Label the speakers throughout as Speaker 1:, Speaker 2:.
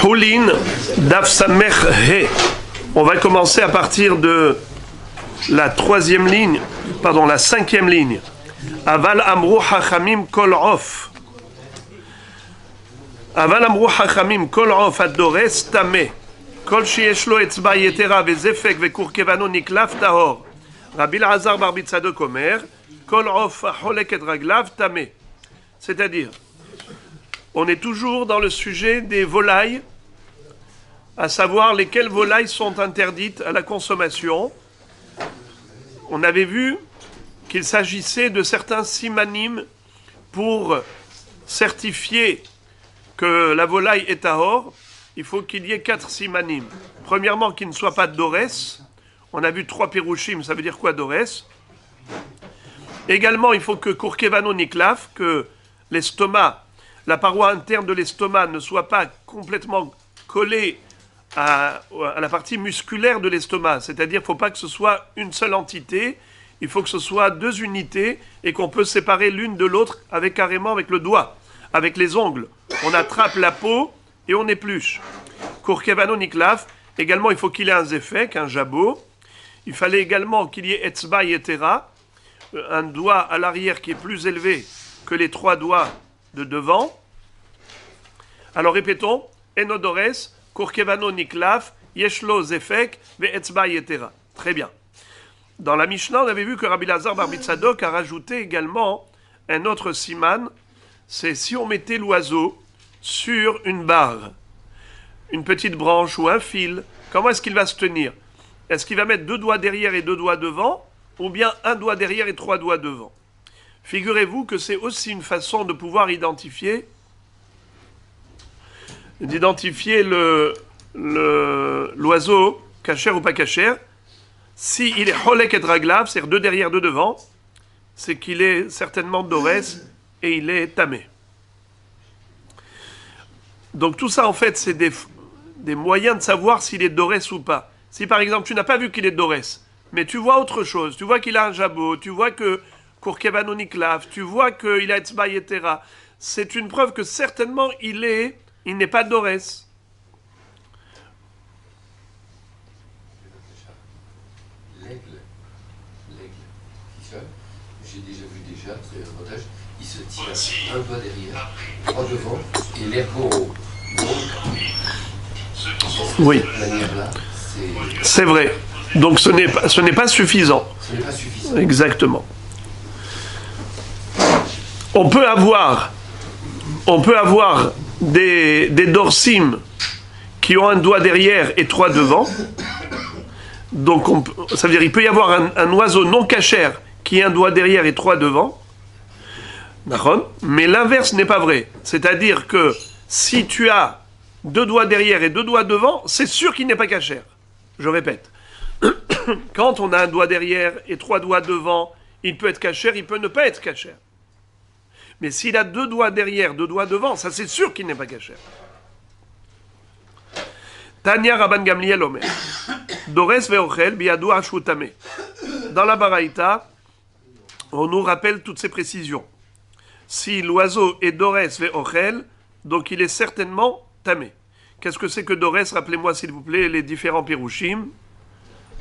Speaker 1: Houlin, Daf Samech He. On va commencer à partir de la troisième ligne, pardon, la cinquième ligne. Aval Amru Hachamim Kol Of. Aval Amru Hachamim Kol Of Adores Tame. Kol Sheyesh Lo Etzba Yetera Vezefek Vekurkevano Niklaf Tahor. Rabbi Elazar bar Bitzadok Omer. Kol Of Aholek Et Raglav Tame. C'est-à-dire, on est toujours dans le sujet des volailles, à savoir lesquelles volailles sont interdites à la consommation. On avait vu qu'il s'agissait de certains simanim pour certifier que la volaille est tahor. Il faut qu'il y ait 4 simanim. Premièrement, qu'il ne soit pas d'ores. On a vu 3 pirouchim, ça veut dire quoi d'ores? Également, il faut que kurkevano niklaf, que l'estomac, la paroi interne de l'estomac ne soit pas complètement collée à la partie musculaire de l'estomac. C'est-à-dire qu'il ne faut pas que ce soit une seule entité, il faut que ce soit 2 unités et qu'on peut séparer l'une de l'autre carrément avec le doigt, avec les ongles. On attrape la peau et on épluche. Kurkevano niklaf, également il faut qu'il ait un zéfek, un jabot. Il fallait également qu'il y ait etzba yetera, un doigt à l'arrière qui est plus élevé que les 3 doigts de devant. Alors répétons, enodores, kurkevano niklaf, yeshlo zefek, ve etzba yetera. Très bien. Dans la Mishnah, on avait vu que Rabbi Elazar bar Bitzadok a rajouté également un autre siman, c'est si on mettait l'oiseau sur une barre, une petite branche ou un fil, comment est-ce qu'il va se tenir? Est-ce qu'il va mettre 2 doigts derrière et 2 doigts devant, ou bien 1 doigt derrière et 3 doigts devant? Figurez-vous que c'est aussi une façon de pouvoir identifier l'oiseau, cachère ou pas cachère. Si il est holek et raglav, c'est-à-dire 2 derrière, 2 devant, c'est qu'il est certainement dorès et il est tamé. Donc tout ça, en fait, c'est des moyens de savoir s'il est dorès ou pas. Si par exemple, tu n'as pas vu qu'il est dorès, mais tu vois autre chose, tu vois qu'il a un jabot, tu vois que kurkevano niklaf, tu vois qu'il a etzba yetera, c'est une preuve que certainement il n'est pas dorès.
Speaker 2: L'aigle qui sonne, j'ai déjà vu c'est un reportage, il se tire un doigt derrière, 3 devant, et l'ergot.
Speaker 1: Oui,
Speaker 2: de cette manière-là,
Speaker 1: c'est vrai. Donc ce n'est pas suffisant.
Speaker 2: ce n'est pas suffisant.
Speaker 1: Exactement. On peut avoir des dorsim qui ont un doigt derrière et 3 devant. Donc ça veut dire qu'il peut y avoir un oiseau non cachère qui a un doigt derrière et 3 devant. Mais l'inverse n'est pas vrai. C'est-à-dire que si tu as 2 doigts derrière et 2 doigts devant, c'est sûr qu'il n'est pas cachère. Je répète. Quand on a un doigt derrière et 3 doigts devant, il peut être cachère, il peut ne pas être cachère. Mais s'il a 2 doigts derrière, 2 doigts devant, ça c'est sûr qu'il n'est pas cachère. Tanya Rabban Gamliel Omer. Dores ve'ochel biyadu ashutame. Dans la Baraïta, on nous rappelle toutes ces précisions. Si l'oiseau est dores ve'ochel, donc il est certainement tamé. Qu'est-ce que c'est que dores? Rappelez-moi s'il vous plaît les différents pirouchim.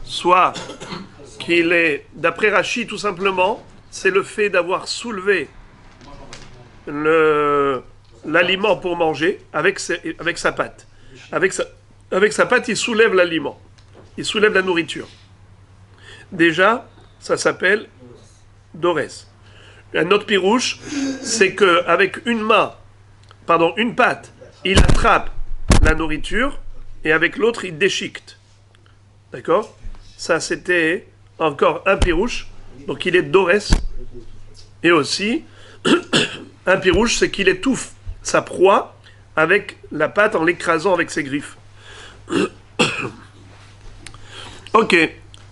Speaker 1: Soit qu'il est, d'après Rashi tout simplement, c'est le fait d'avoir soulevé l'aliment pour manger avec sa patte. Avec sa patte, il soulève l'aliment. Il soulève la nourriture. Déjà, ça s'appelle dorès. Un autre pirouche, c'est qu'avec une patte, il attrape la nourriture et avec l'autre, il déchiquette. D'accord? Ça, c'était encore un pirouche. Donc, il est dorès. Et aussi, un pirouche, c'est qu'il étouffe sa proie avec la patte en l'écrasant avec ses griffes. Ok.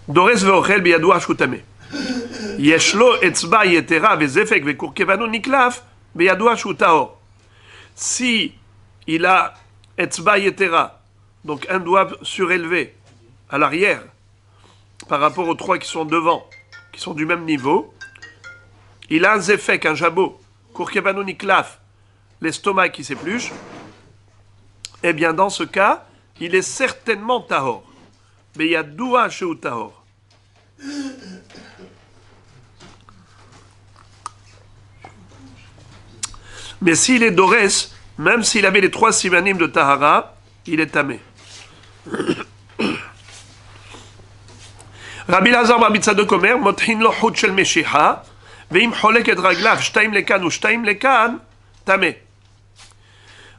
Speaker 1: Dorès ve'ochel biyadu ashutame. Yeshlo etzba yetera vezefek vekurkevano niklaf biyadu ashutahor. Si il a etzba yetera, donc un doigt surélevé à l'arrière, par rapport aux 3 qui sont devant, qui sont du même niveau, il a un zéfek, un jabot, kurkevano niklaf, l'estomac qui s'épluche, eh bien dans ce cas, il est certainement tahor. Mais il y a doua chez tahor. Mais s'il est dorès, même s'il avait les 3 simanim de tahara, il est tamé. Rabbi Lazar bar Tzadok Omer, mothin lo chut shel meshicha, veim cholek et raglav, shtaim lekan ou shtaim lekan, tamé.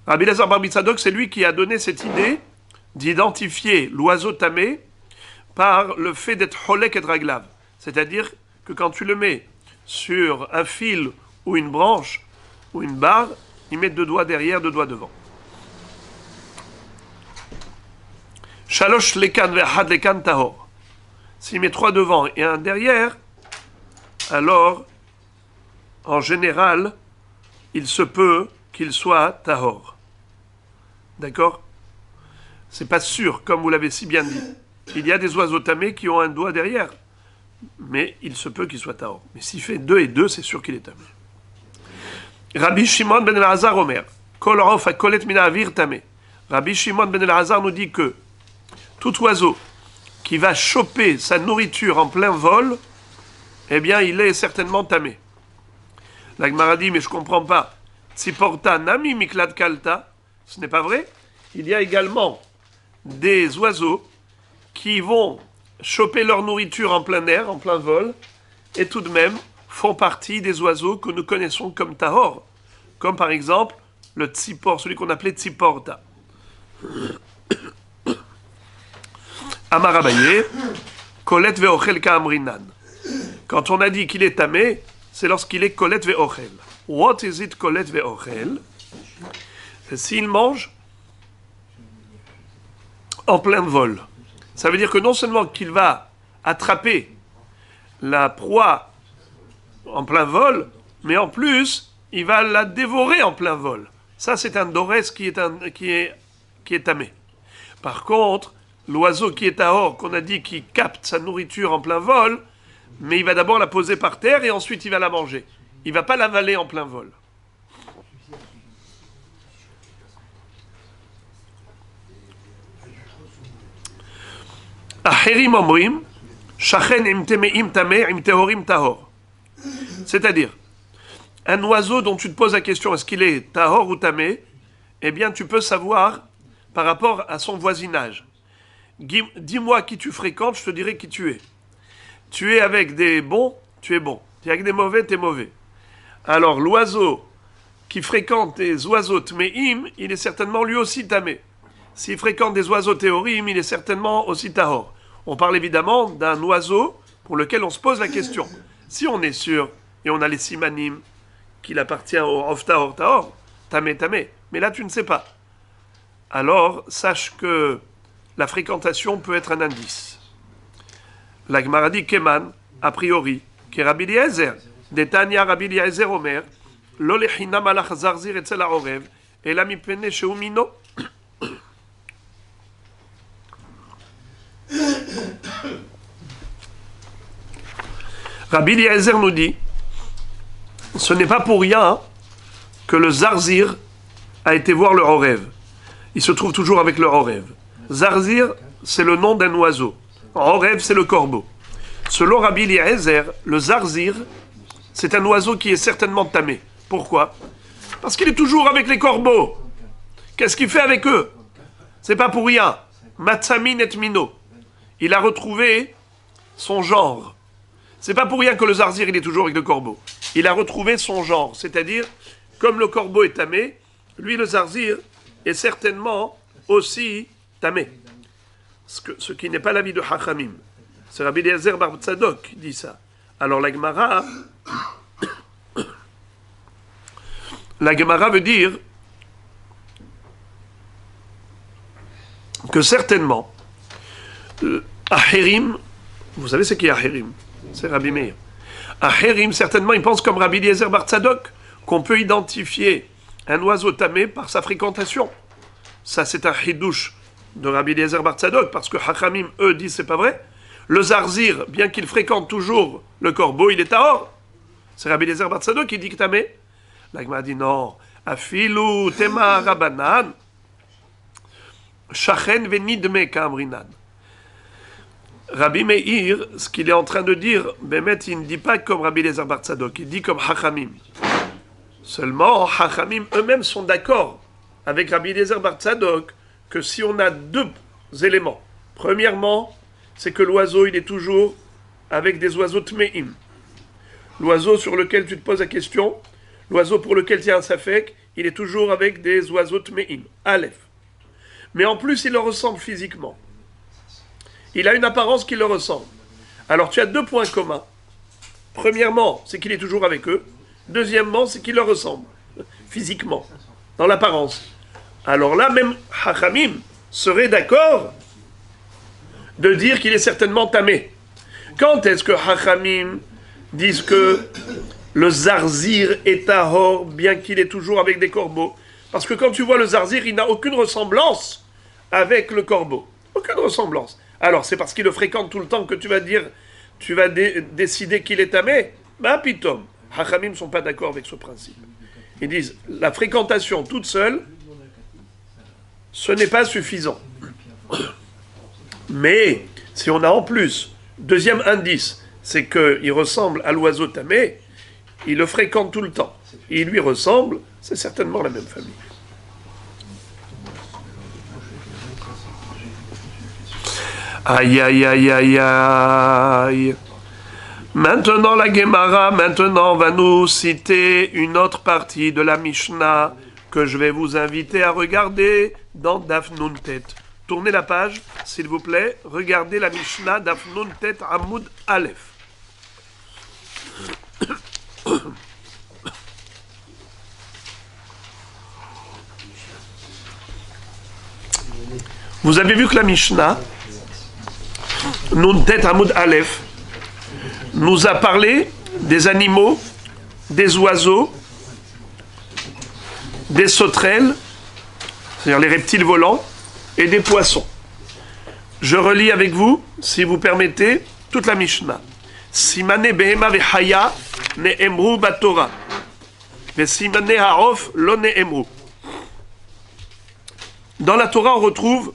Speaker 1: Rabbi Lazar bar Tzadok, c'est lui qui a donné cette idée d'identifier l'oiseau tamé par le fait d'être cholek et raglav. C'est-à-dire que quand tu le mets sur un fil ou une branche ou une barre, il met 2 doigts derrière, 2 doigts devant. Shalosh lekan ve'achad lekan tahor. S'il met 3 devant et 1 derrière, alors, en général, il se peut qu'il soit tahor. D'accord? C'est pas sûr, comme vous l'avez si bien dit. Il y a des oiseaux tamés qui ont 1 doigt derrière, mais il se peut qu'il soit tahor. Mais s'il fait 2 et 2, c'est sûr qu'il est tamé. Rabbi Shimon ben Elazar Omer, Kol Rof a Kolet Mina Avir tamé. Rabbi Shimon ben Elazar nous dit que tout oiseau qui va choper sa nourriture en plein vol, eh bien, il est certainement tamé. La Gemara dit, mais je ne comprends pas. Tziporta nami miklad kalta. Ce n'est pas vrai. Il y a également des oiseaux qui vont choper leur nourriture en plein air, en plein vol, et tout de même font partie des oiseaux que nous connaissons comme tahor. Comme par exemple le tzipor, celui qu'on appelait tziporta. Amar Abaye, kolet ve'ochel ka'amrinan. Quand on a dit qu'il est tamé, c'est lorsqu'il est kolet ve'ochel. What is it kolet ve'ochel? S'il mange en plein vol. Ça veut dire que non seulement qu'il va attraper la proie en plein vol, mais en plus, il va la dévorer en plein vol. Ça, c'est un dorès qui est tamé. Par contre, l'oiseau qui est tahor, qu'on a dit qu'il capte sa nourriture en plein vol, mais il va d'abord la poser par terre et ensuite il va la manger. Il ne va pas l'avaler en plein vol. Acherim omrim, shachen im temeim tameh im tehorim tahor. C'est-à-dire, un oiseau dont tu te poses la question, est-ce qu'il est tahor ou tamé? Eh bien, tu peux savoir par rapport à son voisinage. Dis-moi qui tu fréquentes, je te dirai qui tu es. Tu es avec des bons, tu es bon. Tu es avec des mauvais, tu es mauvais. Alors, l'oiseau qui fréquente des oiseaux tmeim, il est certainement lui aussi tamé. S'il fréquente des oiseaux théorim, il est certainement aussi tahor. On parle évidemment d'un oiseau pour lequel on se pose la question. Si on est sûr, et on a les simanim, qu'il appartient au of tahor tahor, tamé tamé, mais là tu ne sais pas. Alors, sache que la fréquentation peut être un indice. La Gemara dit Keman, a priori, que Rabbi Eliezer, Detania Rabbi Eliezer Omer, Lo lechinam alach zarzir etzel ha'orev, ela mipene shehu mino. Rabbi Eliezer nous dit, ce n'est pas pour rien que le zarzir a été voir le horev. Il se trouve toujours avec le horev. Zarzir, c'est le nom d'un oiseau. Horev, c'est le corbeau. Selon Rabbi Eliezer, le zarzir, c'est un oiseau qui est certainement tamé. Pourquoi? Parce qu'il est toujours avec les corbeaux. Qu'est-ce qu'il fait avec eux? C'est pas pour rien. Matsamin et mino. Il a retrouvé son genre. C'est pas pour rien que le zarzir, il est toujours avec le corbeau. Il a retrouvé son genre. C'est-à-dire, comme le corbeau est tamé, lui, le zarzir, est certainement aussi tamé. Ce qui n'est pas l'avis de Hachamim. C'est Rabbi Eliezer bar Tzadok qui dit ça. Alors la Gemara veut dire que certainement, Acherim, vous savez ce qu'est Acherim? C'est Rabbi Meir. Acherim, certainement, il pense comme Rabbi Eliezer bar Tzadok, qu'on peut identifier un oiseau tamé par sa fréquentation. Ça, c'est un chidouche de Rabbi Eliezer bar Tzadok, parce que Hachamim, eux, disent c'est pas vrai. Le zarzir, bien qu'il fréquente toujours le corbeau, il est tahor. C'est Rabbi Eliezer bar Tzadok qui dit que tamé. La Gemara dit non. Afilu tema rabanan. Shachen venidme kamrinan. Rabbi Meir, ce qu'il est en train de dire, Bémet, il ne dit pas comme Rabbi Eliezer bar Tzadok, il dit comme Hachamim. Seulement, Hachamim eux-mêmes sont d'accord avec Rabbi Eliezer bar Tzadok que si on a deux éléments, premièrement, c'est que l'oiseau, il est toujours avec des oiseaux tmeim. L'oiseau sur lequel tu te poses la question, l'oiseau pour lequel tu as un safek, il est toujours avec des oiseaux tmeim. Aleph. Mais en plus, il leur ressemble physiquement. Il a une apparence qui leur ressemble. Alors tu as deux points communs. Premièrement, c'est qu'il est toujours avec eux. Deuxièmement, c'est qu'il leur ressemble, physiquement, dans l'apparence. Alors là, même Hachamim serait d'accord de dire qu'il est certainement tamé. Quand est-ce que Hachamim disent que le zarzir est tahor, bien qu'il est toujours avec des corbeaux? Parce que quand tu vois le zarzir, il n'a aucune ressemblance avec le corbeau. Aucune ressemblance. Alors, c'est parce qu'il le fréquente tout le temps que tu vas dire, tu vas décider qu'il est tamé? Ben, pitom. Hachamim ne sont pas d'accord avec ce principe. Ils disent, la fréquentation toute seule, ce n'est pas suffisant. Mais, si on a en plus, deuxième indice, c'est qu'il ressemble à l'oiseau tamé, il le fréquente tout le temps. Il lui ressemble, c'est certainement la même famille. Aïe, aïe, aïe, aïe, aïe. Maintenant, la Gemara, va nous citer une autre partie de la Mishnah que je vais vous inviter à regarder dans Daf Nun Tet. Tournez la page, s'il vous plaît. Regardez la Mishnah Daf Nun Tet Amoud Aleph. Vous avez vu que la Mishnah Nun Tet Amoud Aleph nous a parlé des animaux, des oiseaux, des sauterelles, c'est-à-dire les reptiles volants, et des poissons. Je relis avec vous, si vous permettez, toute la Mishnah. Simane behema vechaya ne'emru batora. Vesimane ha'of lo ne'emru. Dans la Torah, on retrouve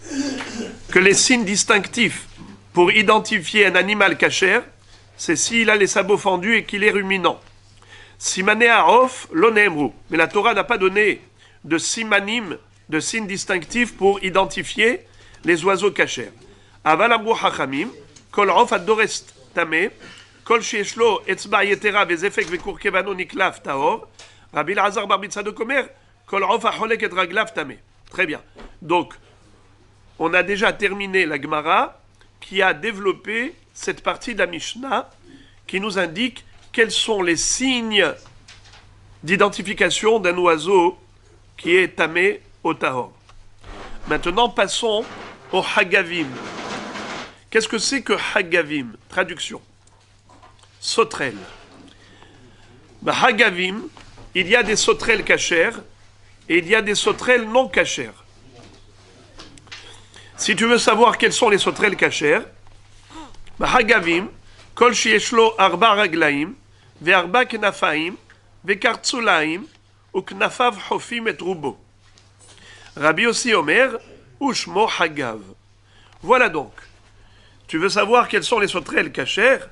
Speaker 1: que les signes distinctifs pour identifier un animal cachère, c'est s'il a les sabots fendus et qu'il est ruminant. Simané ha'of lo ne'emru. Mais la Torah n'a pas donné de simanim, de signes distinctifs pour identifier les oiseaux cachères. Aval amru hachamim, kol of adorest tameh, kol sheyesh lo etzba yetera vezefek vekur kevano niklaf tahor, Rabbi Elazar bar Tzadok omer, kol of hacholek et raglav tameh. Très bien. Donc, on a déjà terminé la Gemara qui a développé cette partie de la Mishnah qui nous indique quels sont les signes d'identification d'un oiseau qui est tamé au tahor. Maintenant, passons au hagavim. Qu'est-ce que c'est que hagavim? Traduction. Sauterelles. Hagavim, il y a des sauterelles cachères et il y a des sauterelles non cachères. Si tu veux savoir quelles sont les sauterelles cachères, Hagavim, kol sheyeshlo arba raglaim, ve'arba knafaim, ve'kartzulaim, uknafav hofim et rubo. Rabbi aussi Omer, ushmo hagav. Voilà donc. Tu veux savoir quelles sont les sauterelles cachères?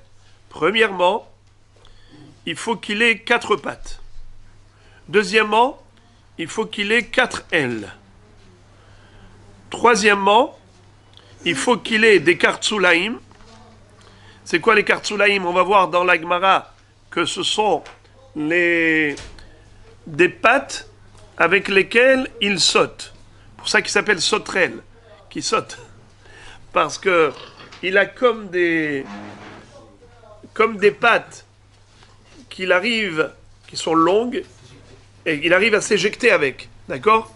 Speaker 1: Premièrement, il faut qu'il ait 4 pattes. Deuxièmement, il faut qu'il ait 4 ailes. Troisièmement, il faut qu'il ait des kartzulaim. C'est quoi les kartzulaim? On va voir dans la Gemara que ce sont des pattes avec lesquelles il saute. Pour ça qu'il s'appelle sauterelle, qui saute. Parce que il a comme des pattes qui sont longues, et il arrive à s'éjecter avec. D'accord?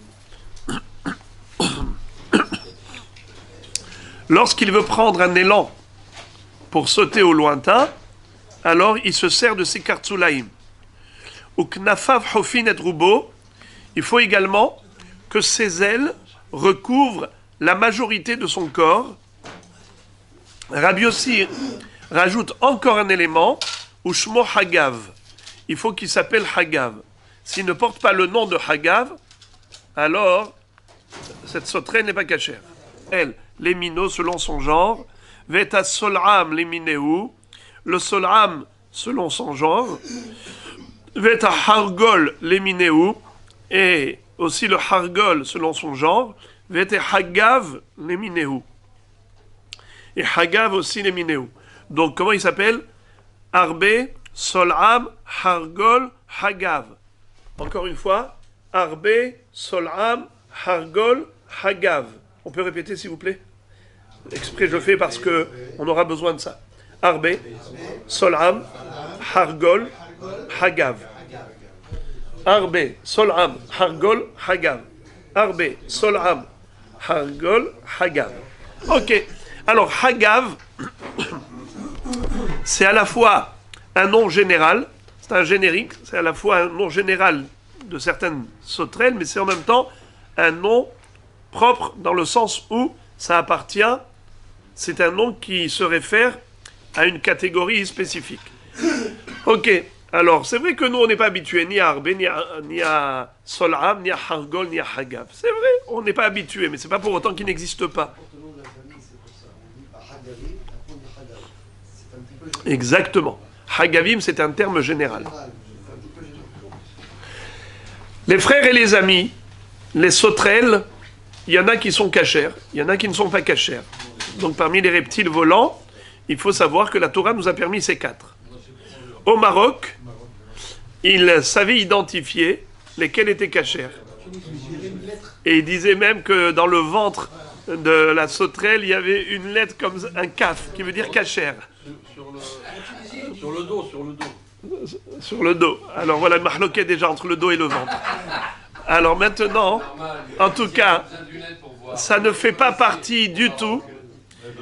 Speaker 1: Lorsqu'il veut prendre un élan pour sauter au lointain, alors il se sert de ses kartzulaim. Ou knafav hofin et rubo, il faut également que ses ailes recouvrent la majorité de son corps. Rabbi Yossi rajoute encore un élément, ou shmo hagav. Il faut qu'il s'appelle hagav. S'il ne porte pas le nom de hagav, alors cette sauterelle n'est pas cachère. el, les mino selon son genre, veta sol'am les mineu, le sol'am selon son genre, veta hargol les mineu, et aussi le hargol selon son genre, veta hagav les mineu, et hagav aussi les mineu. Donc comment il s'appelle? Arbe, sol'am, hargol, hagav. Encore une fois, arbe, sol'am, hargol, hagav. On peut répéter s'il vous plaît? Exprès je le fais parce que on aura besoin de ça. Arbe, sol'am, hargol, hagav. Arbe, sol'am, hargol, hagav. Arbe, sol'am, hargol, hagav. Ok. Alors hagav, c'est à la fois un nom général, c'est un générique, c'est à la fois un nom général de certaines sauterelles, mais c'est en même temps un nom propre dans le sens où ça appartient, c'est un nom qui se réfère à une catégorie spécifique. Ok, alors c'est vrai que nous on n'est pas habitués ni à Arbe, ni à Sol'am, ni à Hargol, ni à Hagav. C'est vrai, on n'est pas habitué, mais c'est pas pour autant qu'il n'existe pas. Exactement. Hagavim, c'est un terme général. Les frères et les amis, les sauterelles, il y en a qui sont cachères, il y en a qui ne sont pas cachères. Donc parmi les reptiles volants, il faut savoir que la Torah nous a permis ces 4. Au Maroc, ils savaient identifier lesquels étaient cachères. Et ils disaient même que dans le ventre de la sauterelle, il y avait une lettre comme un kaf, qui veut dire cachère.
Speaker 3: Sur le dos.
Speaker 1: Sur le dos. Alors voilà, le mahloquet déjà entre le dos et le ventre. Alors maintenant, en tout cas, ça ne fait pas partie du tout,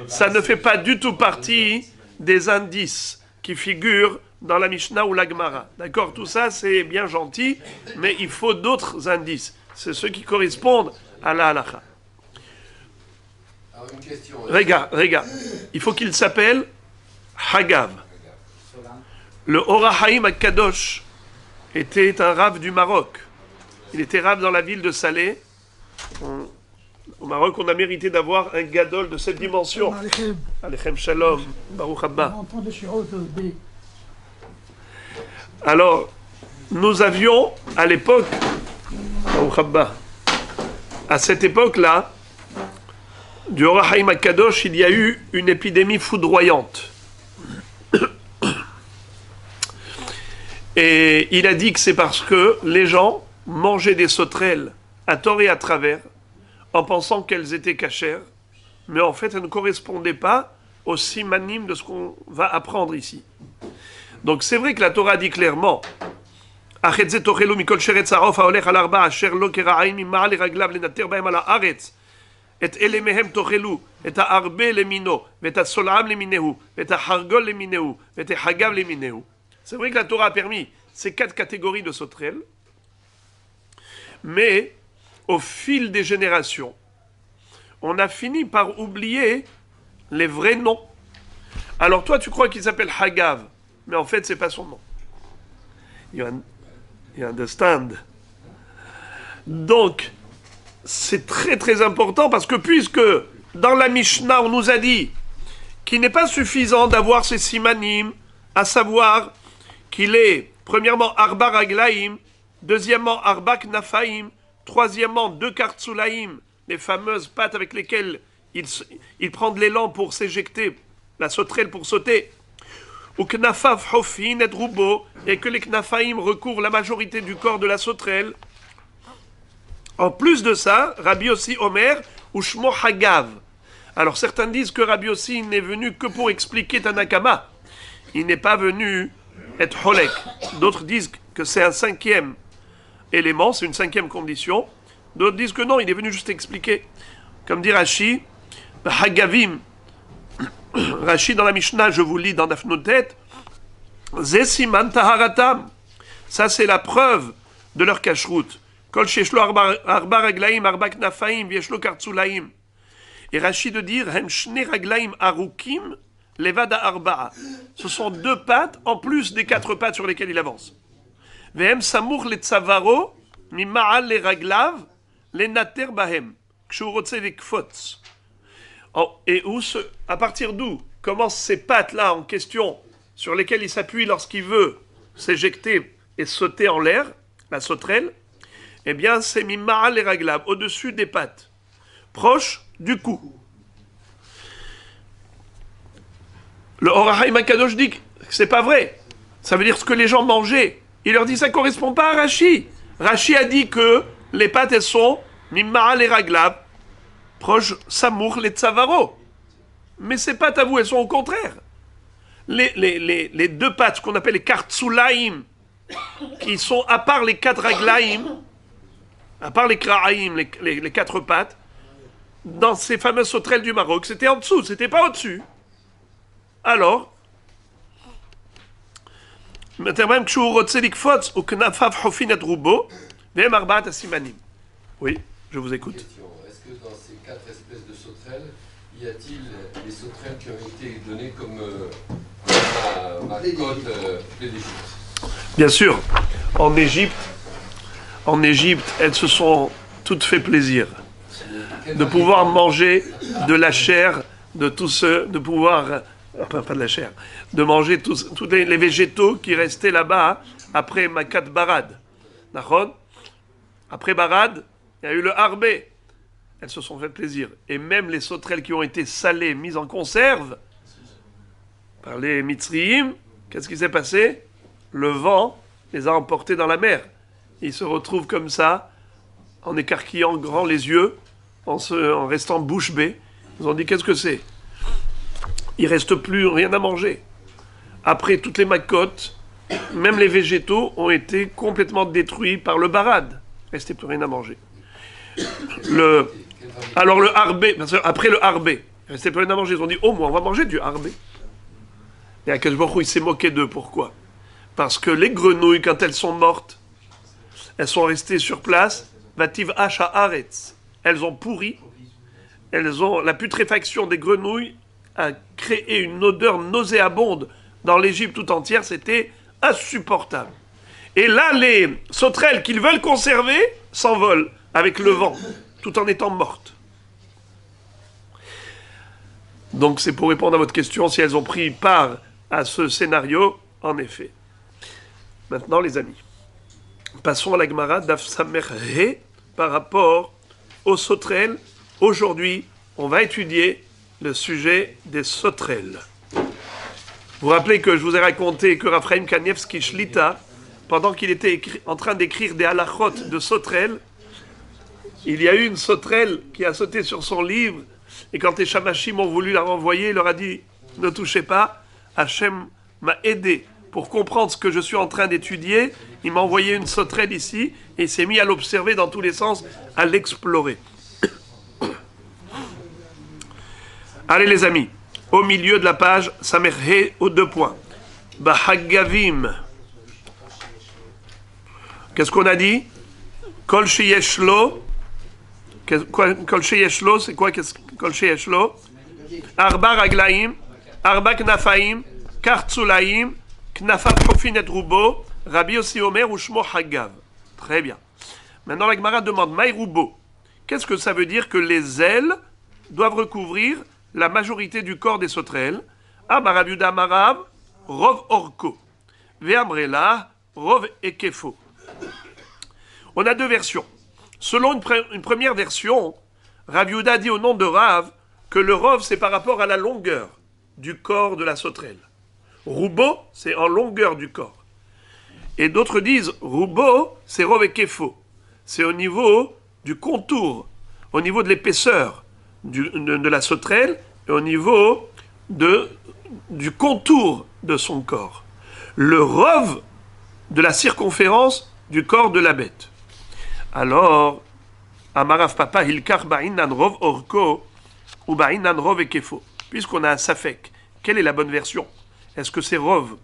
Speaker 1: ça ne fait pas du tout partie des indices qui figurent dans la Mishnah ou la Gemara. D'accord? Tout ça, c'est bien gentil, mais il faut d'autres indices. C'est ceux qui correspondent à la halakha. Regarde. Il faut qu'il s'appelle Hagav. Le Orahaim Akadosh était un rave du Maroc. Il était rave dans la ville de Salé. Au Maroc, on a mérité d'avoir un gadol de cette dimension. Alechem Shalom, Baruch Abba. Alors, nous avions à l'époque, Baruch Abba, à cette époque-là, du Orahaim Akadosh, il y a eu une épidémie foudroyante. Et il a dit que c'est parce que les gens mangeaient des sauterelles à tort et à travers, en pensant qu'elles étaient cachères, mais en fait elles ne correspondaient pas au simanim de ce qu'on va apprendre ici. Donc c'est vrai que la Torah dit clairement et elemehem tochelu, et arbe lemino, et solam lemineu, et hargol lemineu, et hagav lemineu. C'est vrai que la Torah a permis ces 4 catégories de sauterelles, mais au fil des générations, on a fini par oublier les vrais noms. Alors toi, tu crois qu'il s'appelle Hagav, mais en fait, c'est pas son nom. You understand? Donc, c'est très très important parce que puisque dans la Mishnah, on nous a dit qu'il n'est pas suffisant d'avoir ces simanim, à savoir qu'il est, premièrement, Arba Raglaim, deuxièmement, Arba Knafaim, troisièmement, 2 Kartsulaim, les fameuses pattes avec lesquelles il prend de l'élan pour s'éjecter, la sauterelle pour sauter, ou Knafaf Hofin et Rubo, et que les Knafaim recouvrent la majorité du corps de la sauterelle. En plus de ça, Rabbi Yossi Omer, ou Shmo Hagav. Alors certains disent que Rabbi Yossi n'est venu que pour expliquer Tanakama. Il n'est pas venu être Holek. D'autres disent que c'est un 5e élément, c'est une 5e condition. D'autres disent que non, il est venu juste expliquer. Comme dit Rashi, Hagavim. Rashi dans la Mishnah, je vous lis dans Dafnotet, Zesiman Taharatam. Ça c'est la preuve de leur cacheroute. Kol sheshlo arba raglaim, arba knafaim, vieshlo kartsulaim. Et Rashi de dire, hem shne raglaim arukim, levada arba'a. Ce sont 2 pattes en plus des 4 pattes sur lesquelles il avance. Vehem samour le tzavaro, mi ma'al le raglav, le nater bahem, kshu rotse le kfotz. Et à partir d'où commencent ces pattes-là en question, sur lesquelles il s'appuie lorsqu'il veut s'éjecter et sauter en l'air, la sauterelle, eh bien, c'est mima'al et raglab, au-dessus des pattes, proche du cou. Le Or HaChaim HaKadosh dit que c'est pas vrai. Ça veut dire ce que les gens mangeaient. Il leur dit ça correspond pas à Rashi. Rashi a dit que les pattes, elles sont mima'al et raglab, proche samour les tzavaro. Mais ces pattes à vous, elles sont au contraire. Les deux pattes, ce qu'on appelle les kartsulaim, qui sont à part les quatre raglaim, à part les kra'aim, les quatre pattes, dans ces fameuses sauterelles du Maroc, c'était en dessous, c'était pas au-dessus. Alors, oui, je vous écoute.
Speaker 2: Question. Est-ce que dans ces quatre espèces de sauterelles, y a-t-il des sauterelles qui ont été données comme mascotte d'Égypte?
Speaker 1: Bien sûr, en Égypte, elles se sont toutes fait plaisir de pouvoir manger de la chair de tous ceux, de pouvoir, enfin pas de la chair, de manger tous les végétaux qui restaient là-bas après Makat Barad. D'accord? Après Barad, il y a eu le harbé. Elles se sont fait plaisir. Et même les sauterelles qui ont été salées, mises en conserve par les Mitzriim, qu'est-ce qui s'est passé? Le vent les a emportés dans la mer. Ils se retrouvent comme ça, en écarquillant grand les yeux, en restant bouche bée. Ils ont dit, qu'est-ce que c'est? Il ne reste plus rien à manger. Après, toutes les macottes, même les végétaux, ont été complètement détruits par le barad. Il ne restait plus rien à manger. Alors le harbé, après le harbé, il ne restait plus rien à manger. Ils ont dit, oh, moi, on va manger du harbé. Et Akash Baruch Hu, il s'est moqué d'eux. Pourquoi? Parce que les grenouilles, quand elles sont mortes, elles sont restées sur place. Vativ Asha Aretz. Elles ont pourri. La putréfaction des grenouilles a créé une odeur nauséabonde dans l'Égypte tout entière. C'était insupportable. Et là, les sauterelles qu'ils veulent conserver s'envolent avec le vent, tout en étant mortes. Donc c'est pour répondre à votre question si elles ont pris part à ce scénario, en effet. Maintenant, les amis, passons à la Gemara d'Af Samer He par rapport aux sauterelles. Aujourd'hui, on va étudier le sujet des sauterelles. Vous vous rappelez que je vous ai raconté que Raphaël Kanievski Shlita, pendant qu'il était en train d'écrire des halachot de sauterelles, il y a eu une sauterelle qui a sauté sur son livre, et quand les Shamashim ont voulu la renvoyer, il leur a dit « Ne touchez pas, Hachem m'a aidé pour comprendre ce que je suis en train d'étudier, il m'a envoyé une sauterelle ici, et il s'est mis à l'observer dans tous les sens, à l'explorer. » Allez les amis, au milieu de la page, Samerhe, aux 2 points. Bahagavim. Qu'est-ce qu'on a dit? Kol sheyeshlo. Kol sheyeshlo, c'est quoi Kol sheyeshlo? Arba raglaim, arba knafaim, kartsulaim, knafat hofin et rubo, Rabbi Yossi Omer ou Shmo Hagav. Très bien. Maintenant la Gemara demande, Maï rubo. Qu'est-ce que ça veut dire que les ailes doivent recouvrir la majorité du corps des sauterelles? Amarav Yuda Amarav, Rov Orko. Ve'amrela, Rov Ekefo. On a 2 versions. Selon une première version, Rav Yehuda dit au nom de Rav que le Rov, c'est par rapport à la longueur du corps de la sauterelle. Roubo, c'est en longueur du corps. Et d'autres disent, Roubo, c'est Rov Ekefo. C'est au niveau du contour, au niveau de l'épaisseur de la sauterelle, et au niveau du contour de son corps. Le Rov de la circonférence du corps de la bête. Alors, Amarav Papa, Hilkar Ba'inan Rov Orko ou Ba'inan Rov Ekefo. Puisqu'on a un Safek, quelle est la bonne version? Est-ce que c'est Rov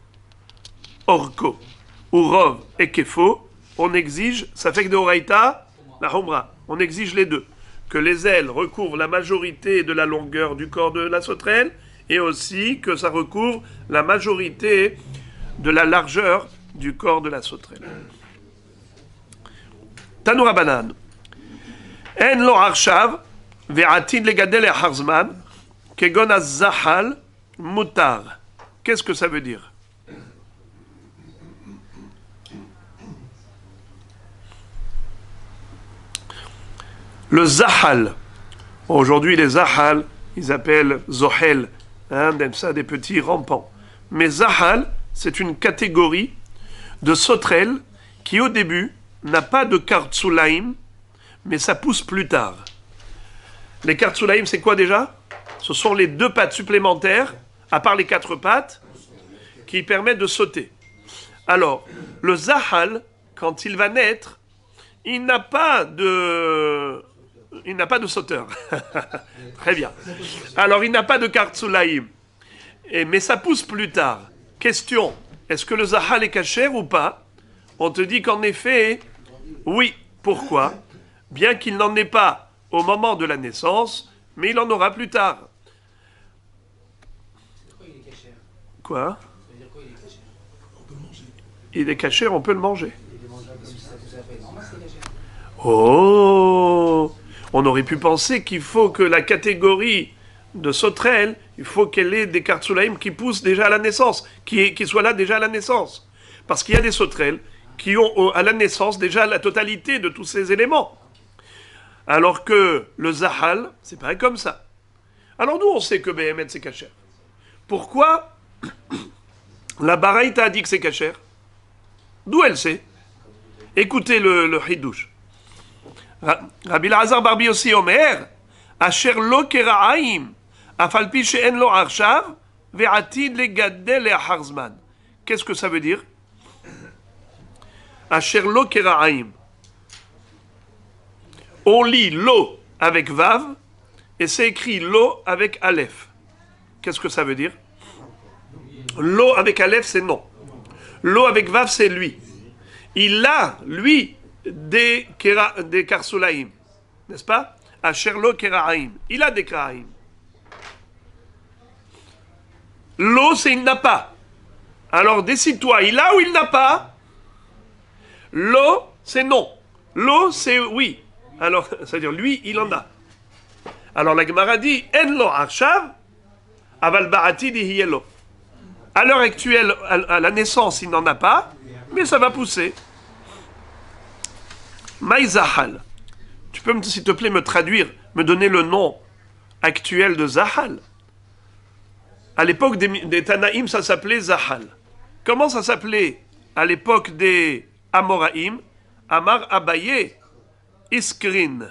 Speaker 1: Orko ou Rov Ekefo? On exige, Safek de Horaïta, la Humra, on exige les deux. Que les ailes recouvrent la majorité de la longueur du corps de la sauterelle et aussi que ça recouvre la majorité de la largeur du corps de la sauterelle. Tanoura Banan. En lo arshav ve'atid legadel harzman Kegon az-zahal mutar. Qu'est-ce que ça veut dire? Le zahal. Aujourd'hui, les zahal, ils appellent zohel, hein, ça, des petits rampants. Mais zahal, c'est une catégorie de sauterelles qui, au début, n'a pas de kartsulaim, mais ça pousse plus tard. Les kartsulaim, c'est quoi déjà? Ce sont les 2 pattes supplémentaires, à part les 4 pattes, qui permettent de sauter. Alors, le zahal, quand il va naître, il n'a pas de sauteur. Très bien. Alors, il n'a pas de kartsulaim. Mais ça pousse plus tard. Question, est-ce que le zahal est cachère ou pas? On te dit qu'en effet, oui. Pourquoi? Bien qu'il n'en ait pas au moment de la naissance, mais il en aura plus tard.
Speaker 4: Pourquoi il est cachère?
Speaker 1: Quoi?
Speaker 4: Ça veut dire quoi il est cachère?
Speaker 3: On peut le manger.
Speaker 1: Il est cachère, on peut le manger.
Speaker 4: Il est mangeable parce que ça tout ça fait normal, c'est cachère.
Speaker 1: Oh! On aurait pu penser qu'il faut que la catégorie de sauterelles, il faut qu'elle ait des kartsulaim qui poussent déjà à la naissance, qui soient là déjà à la naissance. Parce qu'il y a des sauterelles qui ont à la naissance déjà la totalité de tous ces éléments. Alors que le zahal, c'est pas comme ça. Alors nous, on sait que Béhémet, c'est cachère. Pourquoi la Baraïta a dit que c'est cachère? D'où elle sait? Écoutez le Hidouche. Rabbi Lazar Barbi aussi Omer, Asher lo kera'aim, afalpi she'en lo arshav, ve'atid legadel le'achar zman. Qu'est-ce que ça veut dire? Asher lo kera'aim. On lit lo avec vav et c'est écrit lo avec aleph. Qu'est-ce que ça veut dire? Lo avec aleph, c'est non. Lo avec vav, c'est lui. Il a, lui, des karsulaim. N'est-ce pas? Asher lo keraim. Il a des keraim. Lo, c'est il n'a pas. Alors décide-toi, il a ou il n'a pas? Lo, c'est non. Lo, c'est oui. Alors, c'est-à-dire, lui, il en a. Alors, la Gemara dit, en lo arshav, aval ba'atid yelo. À l'heure actuelle, à la naissance, il n'en a pas, mais ça va pousser. Maïzahal. Tu peux, s'il te plaît, me traduire, me donner le nom actuel de Zahal? À l'époque des Tanaïm, ça s'appelait Zahal. Comment ça s'appelait à l'époque des Amoraïm? Amar Abaye. Iskrin.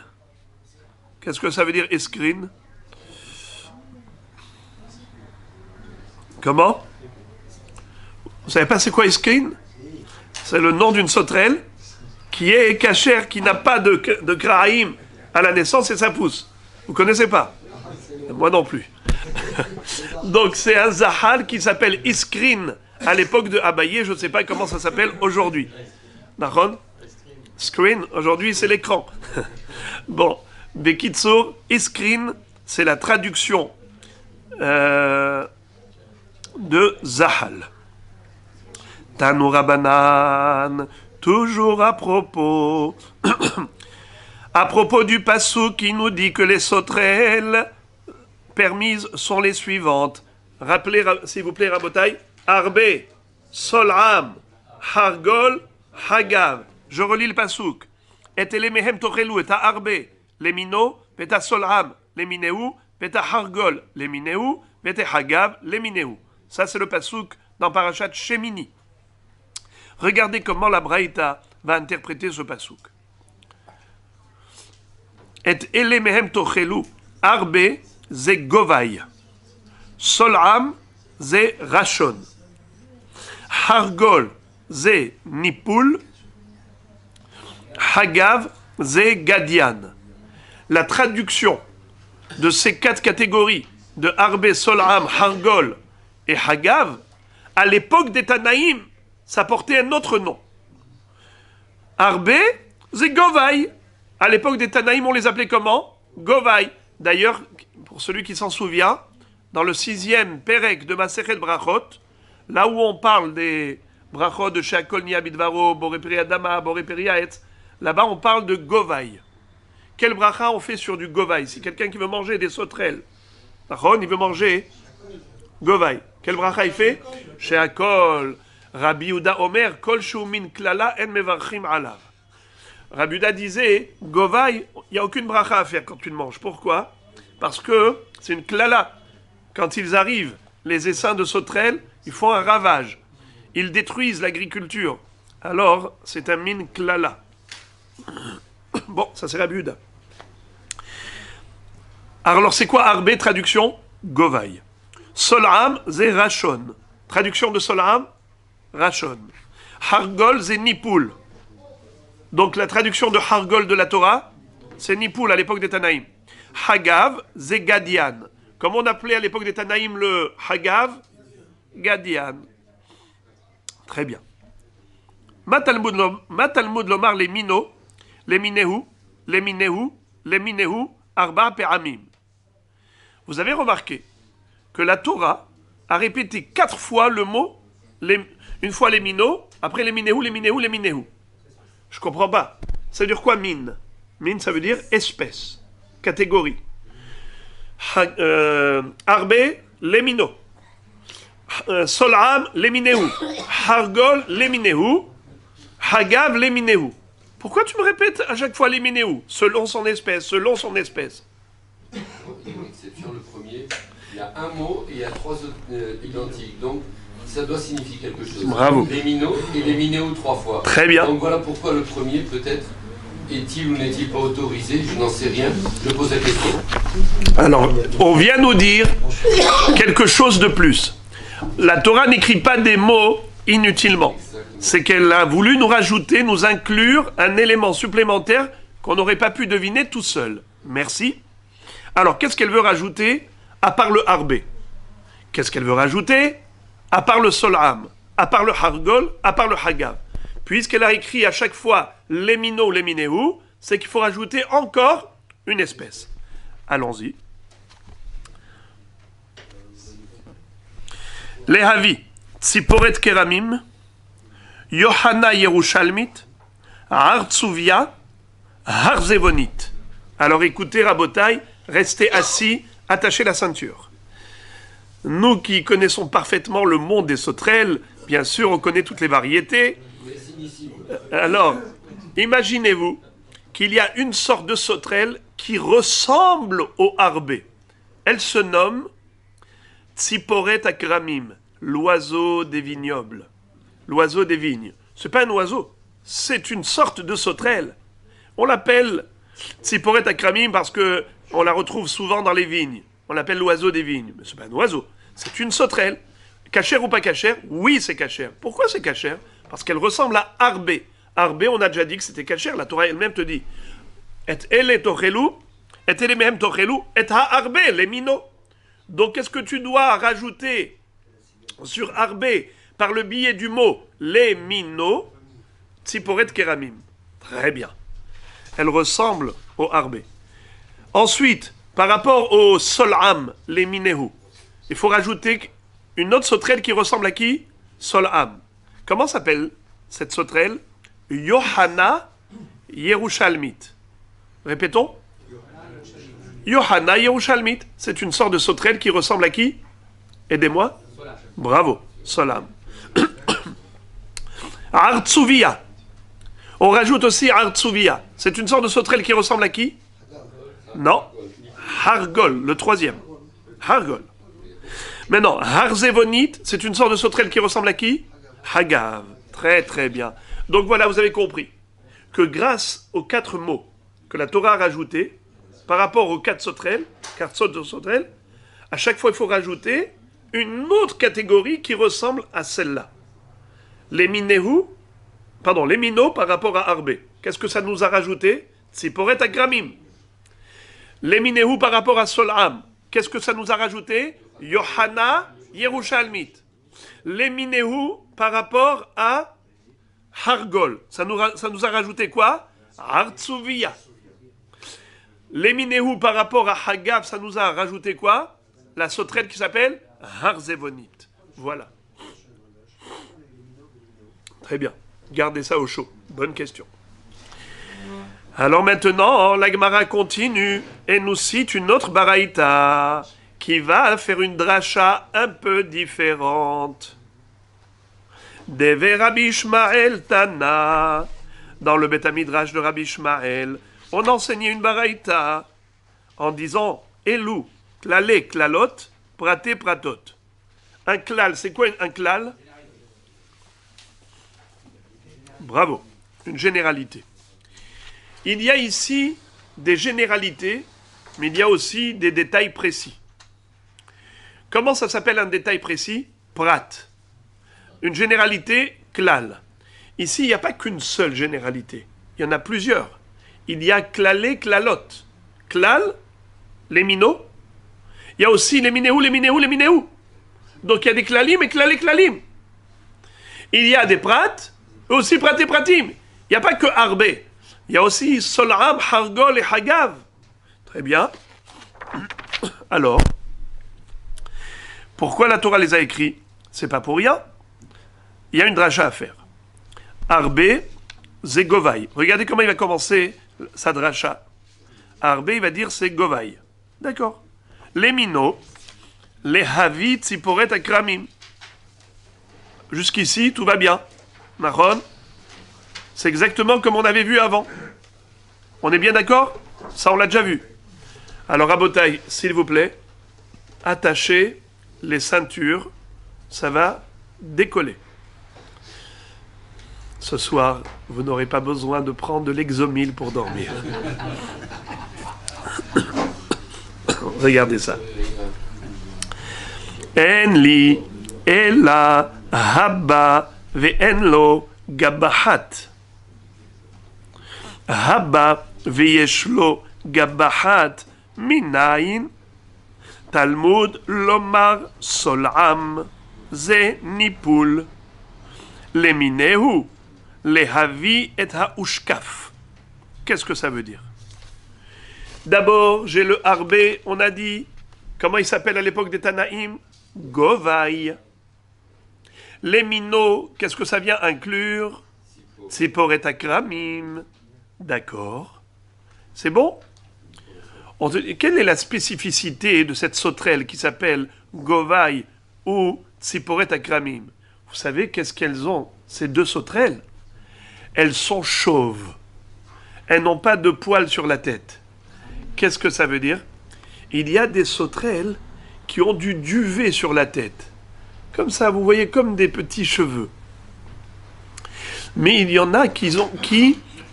Speaker 1: Qu'est-ce que ça veut dire Iskrin? Comment? Vous savez pas c'est quoi Iskrin? C'est le nom d'une sauterelle qui est cachère, qui n'a pas de kraïm à la naissance et ça pousse. Vous connaissez pas? Moi non plus. Donc c'est un zahal qui s'appelle Iskrin à l'époque de Abaye. Je ne sais pas comment ça s'appelle aujourd'hui. D'accord? Screen, aujourd'hui c'est l'écran. Bon, Bekitsour, Iskrin, c'est la traduction de Zahal. Tanoura Banan, toujours à propos du passou qui nous dit que les sauterelles permises sont les suivantes. Rappelez, s'il vous plaît, Rabotai, Arbe, Solam, Hargol, Hagav. Je relis le pasouk. Et les mehem tochelu, et à Arbe, les mino, et à Solam, les mineu, et à Hargol, les mineu, et à Hagav, les mineu. Ça, c'est le pasouk dans Parashat Shemini. Regardez comment la Braïta va interpréter ce pasouk. Et ele mehem tochelu, Arbe, ze Govai. Solam, ze Rachon. Hargol, ze Nipul. Hagav, ze Gadian. La traduction de ces 4 catégories, de Arbe, Solam, Hargol et Hagav, à l'époque des Tanaïm, ça portait un autre nom. Arbe, ze Govai. À l'époque des Tanaïm, on les appelait comment? Govai. D'ailleurs, pour celui qui s'en souvient, dans le 6e Perek de Masechet Brachot, là où on parle des Brachot de Sheakol Nia Bidvaro, Boré Adama, Boré Etz, là-bas on parle de Govai. Quel bracha on fait sur du Govai? Si quelqu'un qui veut manger des sauterelles, Il veut manger Govai. Quel bracha il fait? Chez Akol. Rabbi Yehuda Omer, Kol Shumin Klala En Mevarchim Alav. Rabbi Yehuda disait, Govai, il n'y a aucune bracha à faire quand tu le manges. Pourquoi? Parce que c'est une klala. Quand ils arrivent, les essaims de sauterelles, ils font un ravage. Ils détruisent l'agriculture. Alors, c'est un min klala. Bon, ça c'est Rabbi Yehuda. Alors, c'est quoi Arbé, traduction? Govai. Sol'am, c'est Rachon. Traduction de Sol'am, Rachon. Hargol, c'est Nipul. Donc, la traduction de Hargol de la Torah, c'est Nipul à l'époque des Tanaïm. Hagav, c'est Gadian. Comme on appelait à l'époque des Tanaïm le Hagav, Gadian. Très bien. Matalmud lomar les mino, les minehu, les minehu, les minehu, arba pe'amim. Vous avez remarqué que la Torah a répété 4 fois le mot, une fois les mino, après les minehu, les minehu, les minehu. Je comprends pas. Ça veut dire quoi min? Min, ça veut dire espèce, catégorie. Arbe, les mino. Sol'am, les minehu. Hargol, les minehu. Hagav, les minehu. Pourquoi tu me répètes à chaque fois les minehu? Selon son espèce, selon son espèce.
Speaker 2: Il y a une exception, le premier. Il y a un mot et il y a 3 autres identiques. Donc, ça doit signifier quelque chose.
Speaker 1: Bravo.
Speaker 2: Les mino et les minehu 3 fois.
Speaker 1: Très bien.
Speaker 2: Donc voilà pourquoi le premier, peut-être, est-il ou n'est-il pas autorisé? Je n'en sais rien. Je pose la question.
Speaker 1: Alors, on vient nous dire quelque chose de plus. La Torah n'écrit pas des mots inutilement. C'est qu'elle a voulu nous rajouter, nous inclure un élément supplémentaire qu'on n'aurait pas pu deviner tout seul. Merci. Alors, qu'est-ce qu'elle veut rajouter à part le harbé? Qu'est-ce qu'elle veut rajouter à part le sol'am, à part le hargol, à part le hagav? Puisqu'elle a écrit à chaque fois les mino, les minehu, c'est qu'il faut rajouter encore une espèce. Allons-y. Lehavi, Tziporet Keramim, Yohana Yerushalmit, Hartsuvia, Harzevonit. Alors écoutez, Rabotai, restez assis, attachez la ceinture. Nous qui connaissons parfaitement le monde des sauterelles, bien sûr, on connaît toutes les variétés. Alors, imaginez-vous qu'il y a une sorte de sauterelle qui ressemble au harbé. Elle se nomme Tziporet Akramim, l'oiseau des vignobles. L'oiseau des vignes. C'est pas un oiseau, c'est une sorte de sauterelle. On l'appelle Tziporet Akramim parce que on la retrouve souvent dans les vignes. On l'appelle l'oiseau des vignes. Mais c'est pas un oiseau, c'est une sauterelle. Cachère ou pas cachère? Oui, c'est cachère. Pourquoi c'est cachère? Parce qu'elle ressemble à Arbé. Arbé, on a déjà dit que c'était cachère. La Torah elle-même te dit et ele tochelu, et ele mehem tochelu, et ha Arbé, les mino. Donc, qu'est-ce que tu dois rajouter sur Arbé par le biais du mot les mino, Tziporet Keramim? Très bien. Elle ressemble au Arbé. Ensuite, par rapport au Sol'am, les minehu, il faut rajouter une autre sauterelle qui ressemble à qui? Sol'am. Comment s'appelle cette sauterelle? Yohana Yerushalmit. Répétons. Yohana Yerushalmit. C'est une sorte de sauterelle qui ressemble à qui? Aidez-moi. Bravo. Sol'am. Artsuvia. On rajoute aussi Artsuvia. C'est une sorte de sauterelle qui ressemble à qui? Non. Hargol, le troisième. Hargol. Maintenant, Harzevonit, c'est une sorte de sauterelle qui ressemble à qui? Hagav. Très très bien. Donc voilà, vous avez compris que grâce aux 4 mots que la Torah a rajoutés, par rapport aux 4 sauterelles, 4 sortes de sauterelles, à chaque fois il faut rajouter une autre catégorie qui ressemble à celle-là. Les minehu, pardon, les mino par rapport à Arbé. Qu'est-ce que ça nous a rajouté? Tziporet Akramim. Les minehu par rapport à Sol'am. Qu'est-ce que ça nous a rajouté? Yohana Yerushalmit. Les minehu par rapport à Hargol. Ça nous a rajouté quoi? Artsuvia. Les minehu par rapport à Hagav, ça nous a rajouté quoi? La sauterelle qui s'appelle Harzevonit. Voilà. Très bien. Gardez ça au chaud. Bonne question. Alors maintenant, la Gemara continue et nous cite une autre baraïta qui va faire une dracha un peu différente. Deve Rabbi Ishmael Tana. Dans le Beth Midrash de Rabbi Ishmael, on enseignait une baraïta en disant Elou, klalé, klalot, praté, pratot. Un klal, c'est quoi un klal? Bravo, une généralité. Il y a ici des généralités, mais il y a aussi des détails précis. Comment ça s'appelle un détail précis? Prat. Une généralité, klal. Ici, il n'y a pas qu'une seule généralité. Il y en a plusieurs. Il y a klalé, klalot. Klal, les minots. Il y a aussi les minéou, les minéou, les minéou. Donc il y a des klalim et klalé, klalim. Il y a des prat, aussi praté, pratim. Il n'y a pas que arbé. Il y a aussi sol'am, hargol et hagav. Très bien. Alors, pourquoi la Torah les a écrits? C'est pas pour rien. Il y a une dracha à faire. Arbé, c'est Govaï. Regardez comment il va commencer sa dracha. Arbé, il va dire c'est Govaï. D'accord. Les minots, les havi, tziporet, akramim. Jusqu'ici, tout va bien. Mahon. C'est exactement comme on avait vu avant. On est bien d'accord? Ça, on l'a déjà vu. Alors, Rabotaï, s'il vous plaît, attachez les ceintures. Ça va décoller. Ce soir, vous n'aurez pas besoin de prendre de l'exomil pour dormir. Regardez ça. Enli, ela, habba, ve'enlo, gabahat. Habba, ve'yeshlo, gabahat, minayin. Talmud, lomar, solam, ze nipul. Leminehu. Les havi et ha'ushkaf. Qu'est-ce que ça veut dire? D'abord, j'ai le harbé, on a dit, comment il s'appelle à l'époque des Tanaïm? Govaï. Les minots, qu'est-ce que ça vient inclure? Tzipor et akramim. D'accord. C'est bon? Quelle est la spécificité de cette sauterelle qui s'appelle Govaï ou Tzipor et akramim? Vous savez qu'est-ce qu'elles ont, ces deux sauterelles? Elles sont chauves. Elles n'ont pas de poils sur la tête. Qu'est-ce que ça veut dire? Il y a des sauterelles qui ont du duvet sur la tête. Comme ça, vous voyez, comme des petits cheveux. Mais il y en a qui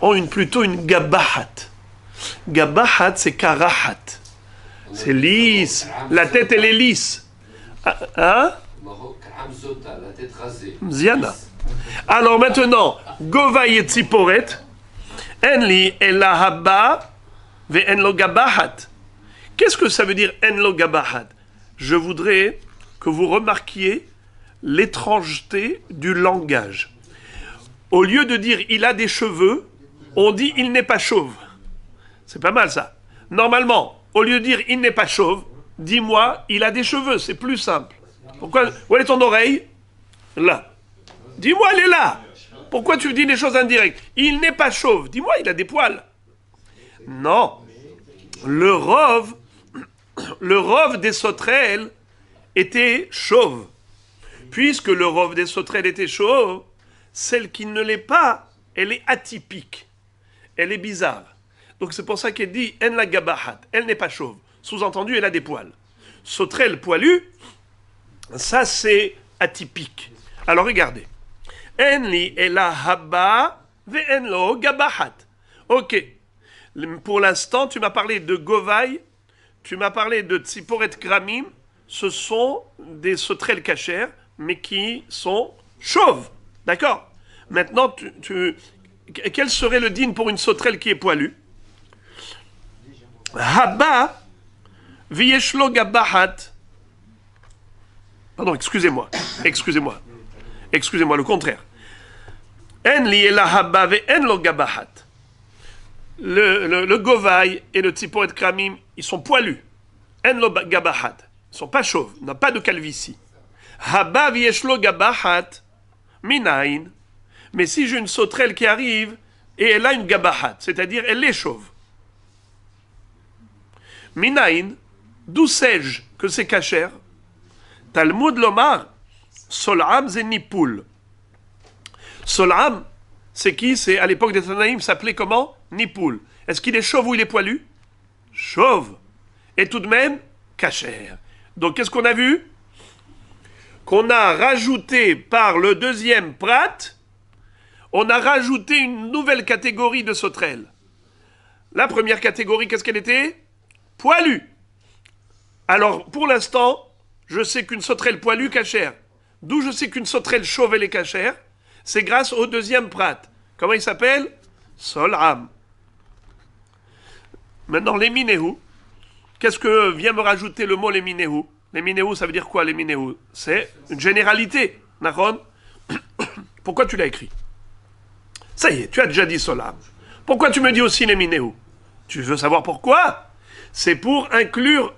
Speaker 1: ont plutôt une gabahat. Gabahat, c'est karahat. C'est lisse. La tête, elle est lisse. Hein?
Speaker 2: La tête rasée.
Speaker 1: Mziana. Alors maintenant, Govaï et Tziporet, Enli ela habba ve enlo gabahat. Qu'est-ce que ça veut dire enlo gabahat? Je voudrais que vous remarquiez l'étrangeté du langage. Au lieu de dire il a des cheveux, on dit il n'est pas chauve. C'est pas mal ça. Normalement, au lieu de dire il n'est pas chauve, dis-moi il a des cheveux, c'est plus simple. Pourquoi? Où est ton oreille? Là. Dis-moi, elle est là. Pourquoi tu dis des choses indirectes? Il n'est pas chauve. Dis-moi, il a des poils. Non. Le rove des sauterelles était chauve. Puisque le rove des sauterelles était chauve, celle qui ne l'est pas, elle est atypique. Elle est bizarre. Donc c'est pour ça qu'elle dit en la gabahat. Elle n'est pas chauve. Sous-entendu, elle a des poils. Sauterelle poilue, ça c'est atypique. Alors regardez. Enli ela habba ve enlo gabahat. Ok. Pour l'instant, tu m'as parlé de Govaï, tu m'as parlé de Tziporet Kramim. Ce sont des sauterelles cachères, mais qui sont chauves. D'accord? Maintenant, quel serait le digne pour une sauterelle qui est poilue? Habba v'yeshlo gabahat. Pardon, excusez-moi, le contraire. Enli ela habba ve'enlo gabahat. Le Govaï et le Tziporet Kramim, ils sont poilus. Enlo gabahat. Ils ne sont pas chauves, ils n'ont pas de calvitie. Habba v'yeshlo gabahat minayin. Mais si j'ai une sauterelle qui arrive et elle a une gabahat, c'est-à-dire elle est chauve. Minayin, D'où sais-je que c'est kasher? Talmud Lomar, Sol'am Zenipul. Sol'am, c'est qui? C'est à l'époque des Tanaïm, s'appelait comment? Nipul. Est-ce qu'il est chauve ou il est poilu? Chauve. Et tout de même, kasher. Donc qu'est-ce qu'on a vu? Qu'on a rajouté par le deuxième prat, on a rajouté une nouvelle catégorie de sauterelles. La première catégorie, qu'est-ce qu'elle était? Poilu. Alors, pour l'instant, je sais qu'une sauterelle poilue cachère. D'où je sais qu'une sauterelle chauve, elle est cachère? C'est grâce au deuxième prat. Comment il s'appelle? Sol'am. Maintenant, les minéhou. Qu'est-ce que vient me rajouter le mot les minéhou? Les minéhou, ça veut dire quoi, les minéhou? C'est une généralité. Nahon? Pourquoi tu l'as écrit? Ça y est, tu as déjà dit Sol'am. Pourquoi tu me dis aussi les minéhou? Tu veux savoir pourquoi? C'est pour inclure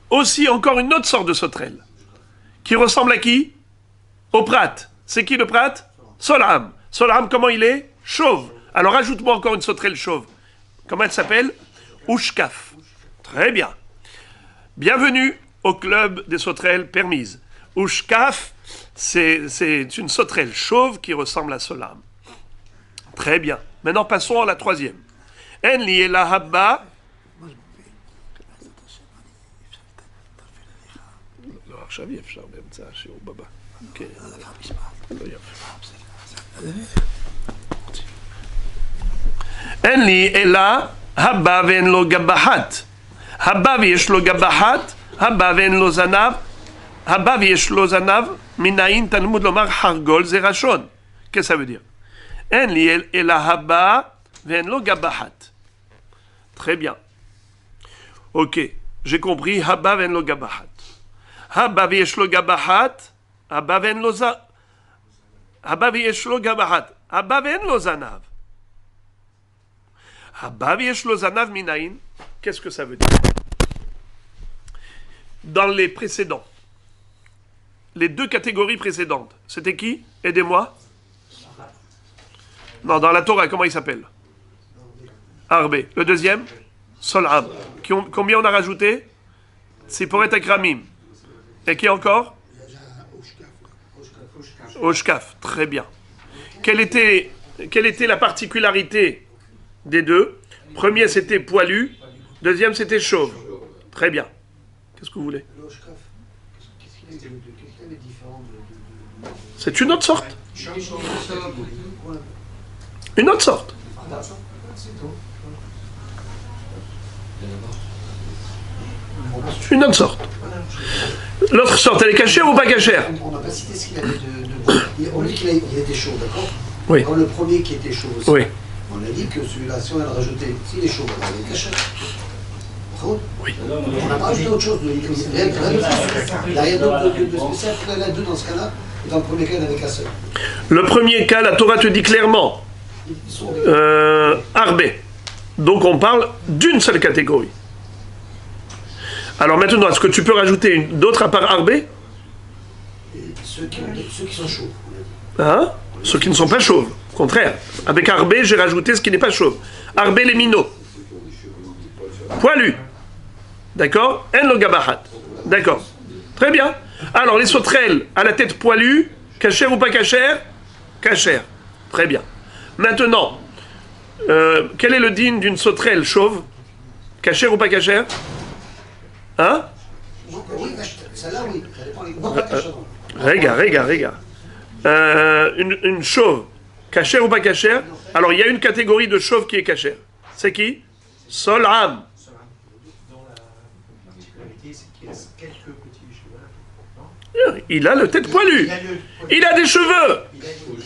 Speaker 1: aussi encore une autre sorte de sauterelle. Qui ressemble à qui? Au prat. C'est qui le prat? Sol'am. Sol'am, comment il est? Chauve. Alors ajoute-moi encore une sauterelle chauve. Comment elle s'appelle? Ushkaf. Très bien. Bienvenue au club des sauterelles permises. Ushkaf, c'est une sauterelle chauve qui ressemble à Sol'am. Très bien. Maintenant passons à la troisième. En li ela habba. לא, עכשיו אי אפשר באמצע השיעור בבא. כן. לא יפה. אין לי אלא הבא ואין לו גבחת. הבא ויש לו גבחת, הבא ואין לו זנב, הבא ויש לו זנב, מנין תלמוד לומר חרגול זה ראשון. Qu'est-ce que ça veut dire? אין לי אלא הבא ואין לו גבחת. Très bien. Ok, j'ai compris. Habba ven lo gabahat. Habba v'yesh lo gabahat. Habba ven lo za. Habba v'yesh lo gabahat. Habba ven lo zanav. Habba v'yesh lo zanav minayin. Qu'est-ce que ça veut dire? Dans les précédents, les deux catégories précédentes, c'était qui? Aidez-moi. Non, dans la Torah, comment il s'appelle? Arbé. Le deuxième, Sol'am. Combien on a rajouté? C'est pour être Akramim. Et qui encore? Oshkaf. Très bien. Quelle était la particularité des deux? Premier, c'était poilu. Deuxième, c'était chauve. Très bien. Qu'est-ce que vous voulez? C'est une autre sorte. Une autre sorte. Une autre sorte. L'autre sorte, elle est cachère ou pas cachère?
Speaker 5: On n'a pas cité ce qu'il avait de... On dit qu'il était chaud, d'accord?
Speaker 1: Oui.
Speaker 5: Alors le premier qui était chaud aussi,
Speaker 1: Oui.
Speaker 5: on a dit que celui-là, si on a rajouté, s'il est chaud, alors il est cachère.
Speaker 1: Oui.
Speaker 5: On n'a pas rajouté autre chose. Il n'y a rien de spécial. Il y en a deux dans ce cas-là, et dans le premier cas, il n'y en avait qu'un seul.
Speaker 1: Le premier cas, la Torah te dit clairement Arbé. Donc on parle d'une seule catégorie. Alors maintenant, est-ce que tu peux rajouter d'autres à part Arbé?
Speaker 5: Ceux qui sont chauds.
Speaker 1: Hein? Ceux qui ne sont pas chauves. Au contraire. Avec Arbé, j'ai rajouté ce qui n'est pas chauve. Arbé, les minots. Poilu. D'accord? En lo gabahat. D'accord. Très bien. Alors, les sauterelles à la tête poilue, cachère ou pas cachère? Cachère. Très bien. Maintenant, quel est le digne d'une sauterelle chauve? Cachère ou pas cachère? Hein?
Speaker 5: Oui, celle-là, oui. Ça dépend des pas cachère.
Speaker 1: Regarde. Une chauve, cachère ou pas cachère? Alors, il y a une catégorie de chauve qui est cachère. C'est qui? Sol'am. Il a le tête poilue. Il a des cheveux.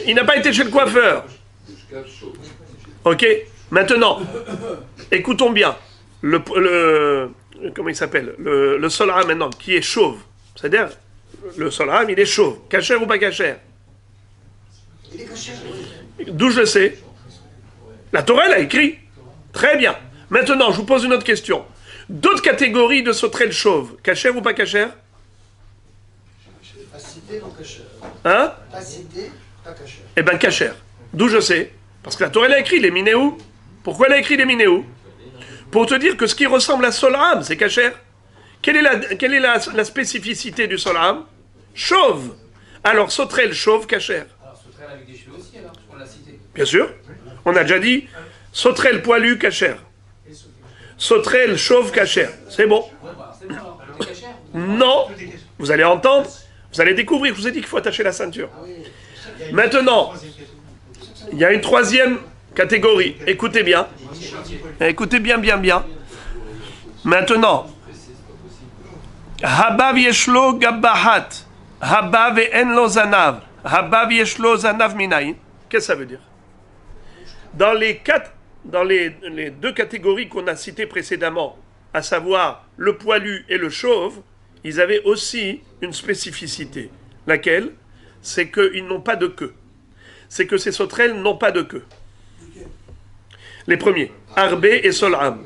Speaker 1: Il n'a pas été chez le coiffeur. Ok. Maintenant, écoutons bien. Comment il s'appelle? Le Sol'am maintenant, qui est chauve. C'est-à-dire, le Sol'am, il est chauve. Cachère ou pas cachère?
Speaker 5: Il est cachère.
Speaker 1: D'où je le sais? La Torah, elle a écrit. Très bien. Maintenant, je vous pose une autre question. D'autres catégories de sauterelles chauves, cachère ou pas cachère?
Speaker 5: Pas cité, non cachère.
Speaker 1: Hein?
Speaker 5: Pas cité, pas cachère.
Speaker 1: Eh bien, cachère. D'où je sais? Parce que la Torah, elle a écrit les minéou. Pourquoi elle a écrit les minéou? pour te dire que ce qui ressemble à Sol'am, c'est kasher. Quelle est la spécificité du Sol'am? Chauve. Alors, sauterelle chauve, kasher.
Speaker 4: Alors, sauterelle avec des cheveux aussi, alors, on l'a cité.
Speaker 1: Bien sûr. On a déjà dit sauterelle poilue, kasher. Sauterelle chauve, kasher. C'est bon.
Speaker 4: Ouais, bah, c'est bon, alors, tout est cachère.
Speaker 1: Non. Vous allez entendre, vous allez découvrir. Je vous ai dit qu'il faut attacher la ceinture. Maintenant, il y a une troisième catégorie. Écoutez bien. Écoutez bien, bien, bien. Maintenant, Habav yeshlo gabahat, Habav en lo zanav, Habav yeshlo zanav minayin. Qu'est-ce que ça veut dire? Dans les deux catégories qu'on a citées précédemment, à savoir le poilu et le chauve, ils avaient aussi une spécificité. Laquelle? C'est qu'ils n'ont pas de queue. C'est que ces sauterelles n'ont pas de queue. Les premiers, Arbé et Sol'am.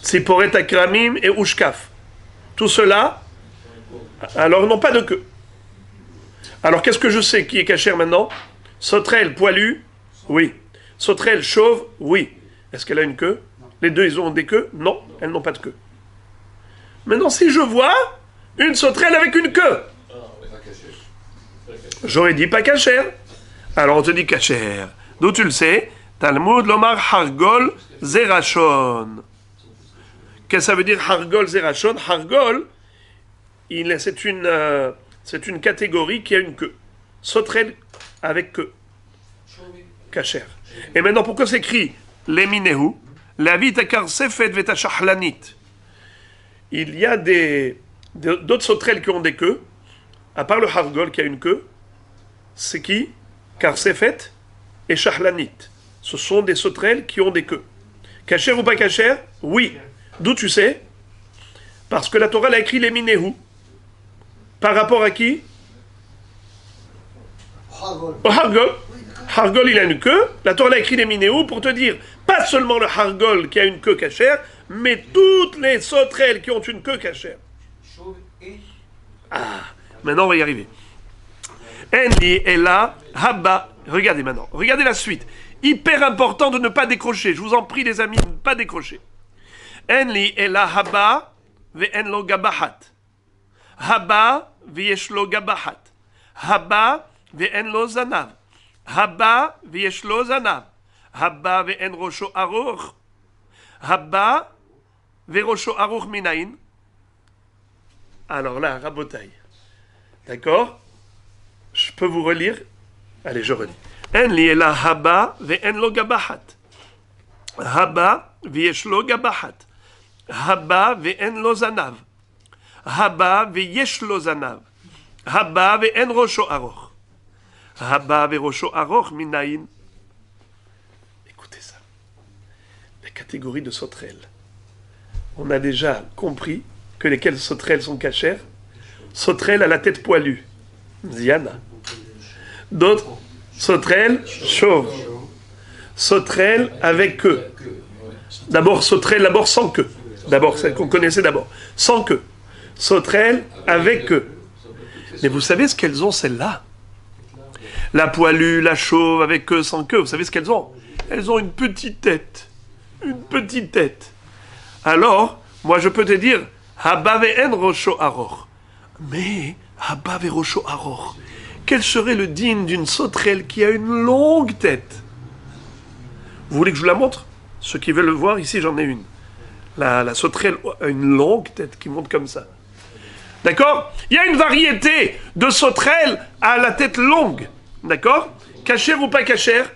Speaker 1: Tsiporet Akramim et Ushkaf. Tout cela, alors n'ont pas de queue. Alors qu'est-ce que je sais qui est cachère maintenant? Sauterelle poilue, oui. Sauterelle chauve, oui. Est-ce qu'elle a une queue? Les deux, ils ont des queues? Non, elles n'ont pas de queue. Maintenant, si je vois une sauterelle avec une queue, j'aurais dit pas cachère. Alors on te dit cachère. D'où tu le sais? Talmud lomar hargol zerachon. Qu'est-ce que ça veut dire hargol zerachon? Hargol, c'est une catégorie qui a une queue. Sauterelle avec queue. Cachère. Et maintenant, pourquoi c'est écrit leminehu? La vitakar sefet vetashahlanit. Il y a d'autres sauterelles qui ont des queues, à part le hargol qui a une queue. C'est qui? Karsefet et Shahlanit. Ce sont des sauterelles qui ont des queues. Cachère ou pas cachère? Oui. D'où tu sais? Parce que la Torah l'a écrit les minehu. Par rapport à qui? Au hargol. Hargol, il a une queue. La Torah l'a écrit les minehu pour te dire, pas seulement le hargol qui a une queue cachère, mais toutes les sauterelles qui ont une queue cachère.
Speaker 4: Chauve et...
Speaker 1: Ah, maintenant on va y arriver. Enli est là, Habba. Regardez maintenant, regardez la suite. Hyper important de ne pas décrocher. Je vous en prie, les amis, de ne pas décrocher. Enli est là, Habba, ve enlo gabahat. Habba, ve yeshlo gabahat. Habba, ve enlo zanav. Habba, ve yeshlo zanav. Habba, ve en rosho aroch. Habba, ve rosho aroch minayin. Alors là, rabotaille. D'accord? Je peux vous relire? Allez, je relis. En li ela haba ve en lo gabahat. Haba ve yesh lo gabahat. Haba ve en lo zanav. Haba ve yesh lo zanav. Haba ve en rosho aroch. Haba ve rosho aroch minayin. Écoutez ça. La catégorie de sauterelles. On a déjà compris que lesquelles sauterelles sont cachères. Sauterelles à la tête poilue. Ziana. D'autres, sauterelles chauves. Sauterelles avec queue. D'abord, sauterelles d'abord sans queue. D'abord, celle qu'on connaissait d'abord. Sans queue. Sauterelles avec queue. Mais vous savez ce qu'elles ont, celles-là? La poilue, la chauve avec queue, sans queue, vous savez ce qu'elles ont? Elles ont une petite tête. Une petite tête. Alors, moi je peux te dire, Habba ve'en rosho aroch. Mais, Habba ve'rosho aroch. Quel serait le digne d'une sauterelle qui a une longue tête? Vous voulez que je vous la montre? Ceux qui veulent le voir, ici j'en ai une. La sauterelle a une longue tête qui monte comme ça. D'accord? Il y a une variété de sauterelles à la tête longue. D'accord? Cachère ou pas cachère?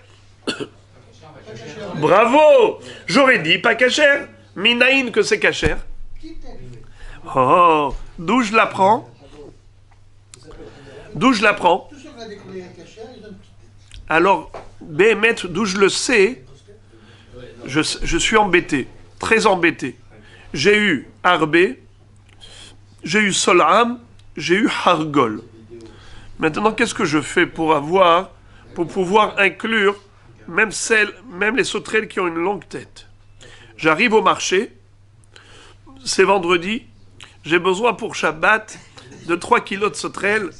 Speaker 1: Bravo! J'aurais dit pas cachère. Minaïn que c'est cachère. Oh, d'où je l'apprends? D'où je l'apprends? Alors, Béhémet, d'où je le sais, je suis embêté, très embêté. J'ai eu Arbé, j'ai eu Sol'am, j'ai eu Hargol. Maintenant, qu'est-ce que je fais pour pouvoir inclure même les sauterelles qui ont une longue tête? J'arrive au marché, c'est vendredi, j'ai besoin pour Shabbat de 3 kilos de sauterelles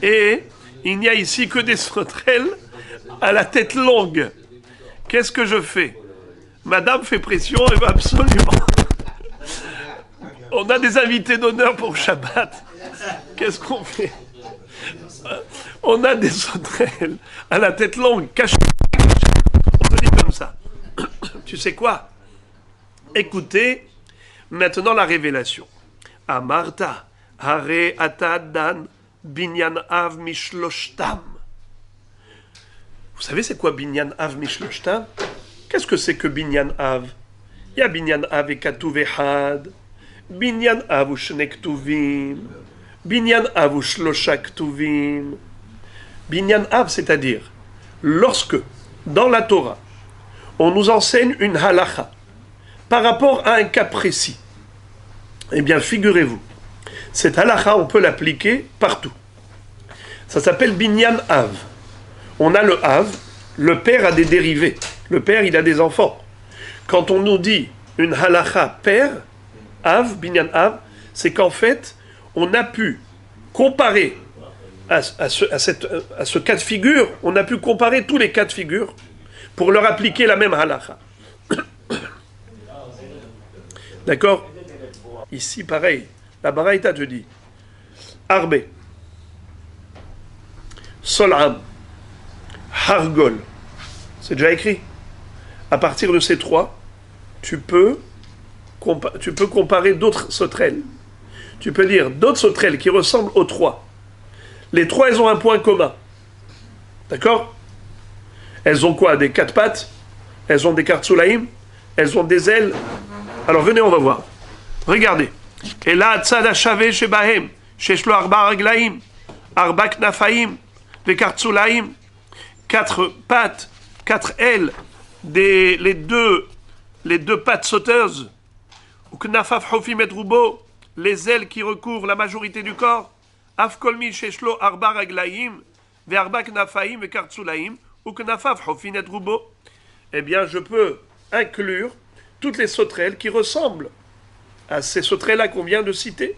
Speaker 1: et il n'y a ici que des sauterelles à la tête longue. Qu'est-ce que je fais? Madame fait pression, elle va absolument. On a des invités d'honneur pour Shabbat. Qu'est-ce qu'on fait? On a des sauterelles à la tête longue, cachées. On te dit comme ça. Tu sais quoi? Écoutez maintenant la révélation. Amarta, hare atadan, binyan av mishloshtam. Vous savez c'est quoi binyan av mishloshtam? Qu'est-ce que c'est que binyan av? Il y a binyan av et katuv echad, binyan av u shne ktuvim, binyan av u shlosha ktuvim. Binyan av, c'est-à-dire, lorsque, dans la Torah, on nous enseigne une halacha par rapport à un cas précis, eh bien, figurez-vous, cette halacha, on peut l'appliquer partout. Ça s'appelle binyan av. On a le av, le père a des dérivés. Le père, il a des enfants. Quand on nous dit une halacha père, av, binyan av, c'est qu'en fait, on a pu comparer à ce cas de figure, on a pu comparer tous les cas de figure pour leur appliquer la même halacha. D'accord? Ici, pareil, la Baraïta te dit Arbe, Sol'am, Hargol. C'est déjà écrit. À partir de ces trois, tu peux comparer d'autres sauterelles. Tu peux dire d'autres sauterelles qui ressemblent aux trois. Les trois, elles ont un point commun. D'accord? Elles ont quoi? Des quatre pattes? Elles ont des kartsulaïm? Elles ont des ailes? Alors venez, on va voir. Regardez. Et là, tzad shave shebahem, sheshlo arba raglaim, arba knafaim, les kartsulaïm, quatre pattes, quatre ailes, les deux pattes sauteuses, ou knafaf hofim et rubo, les ailes qui recouvrent la majorité du corps, afkolmi sheshlo arba raglaim, ve arba knafaim ve kartsulaim, ou knafaf hofim et rubo. Eh bien, je peux inclure toutes les sauterelles qui ressemblent à ces sauterelles-là qu'on vient de citer.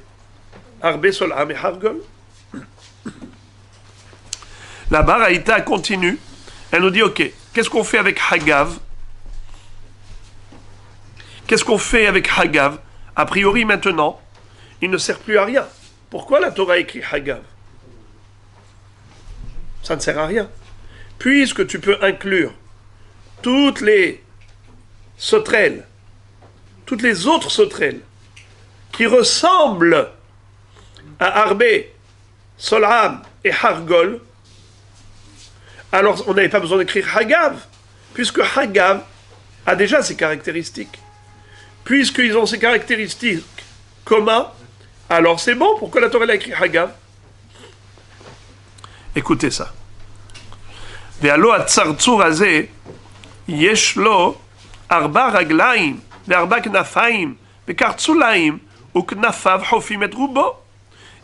Speaker 1: Arbe, Sol'am et Hargol. La Baraïta continue. Elle nous dit, ok, qu'est-ce qu'on fait avec Hagav? Qu'est-ce qu'on fait avec Hagav? A priori, maintenant, il ne sert plus à rien. Pourquoi la Torah écrit Hagav? Ça ne sert à rien. Puisque tu peux inclure toutes les sauterelles, toutes les autres sauterelles qui ressemblent à Arbe, Sol'am et Hargol, alors on n'avait pas besoin d'écrire Hagav, puisque Hagav a déjà ses caractéristiques. Puisqu'ils ont ces caractéristiques communes, alors c'est bon, pourquoi la Torah a écrit Hagav? Écoutez ça. Ve'alo atzartzur hazeh, yesh lo arba raglaim, ve'arba knafaim, ve'kartzulaim, וכנפיו חופים את רובו.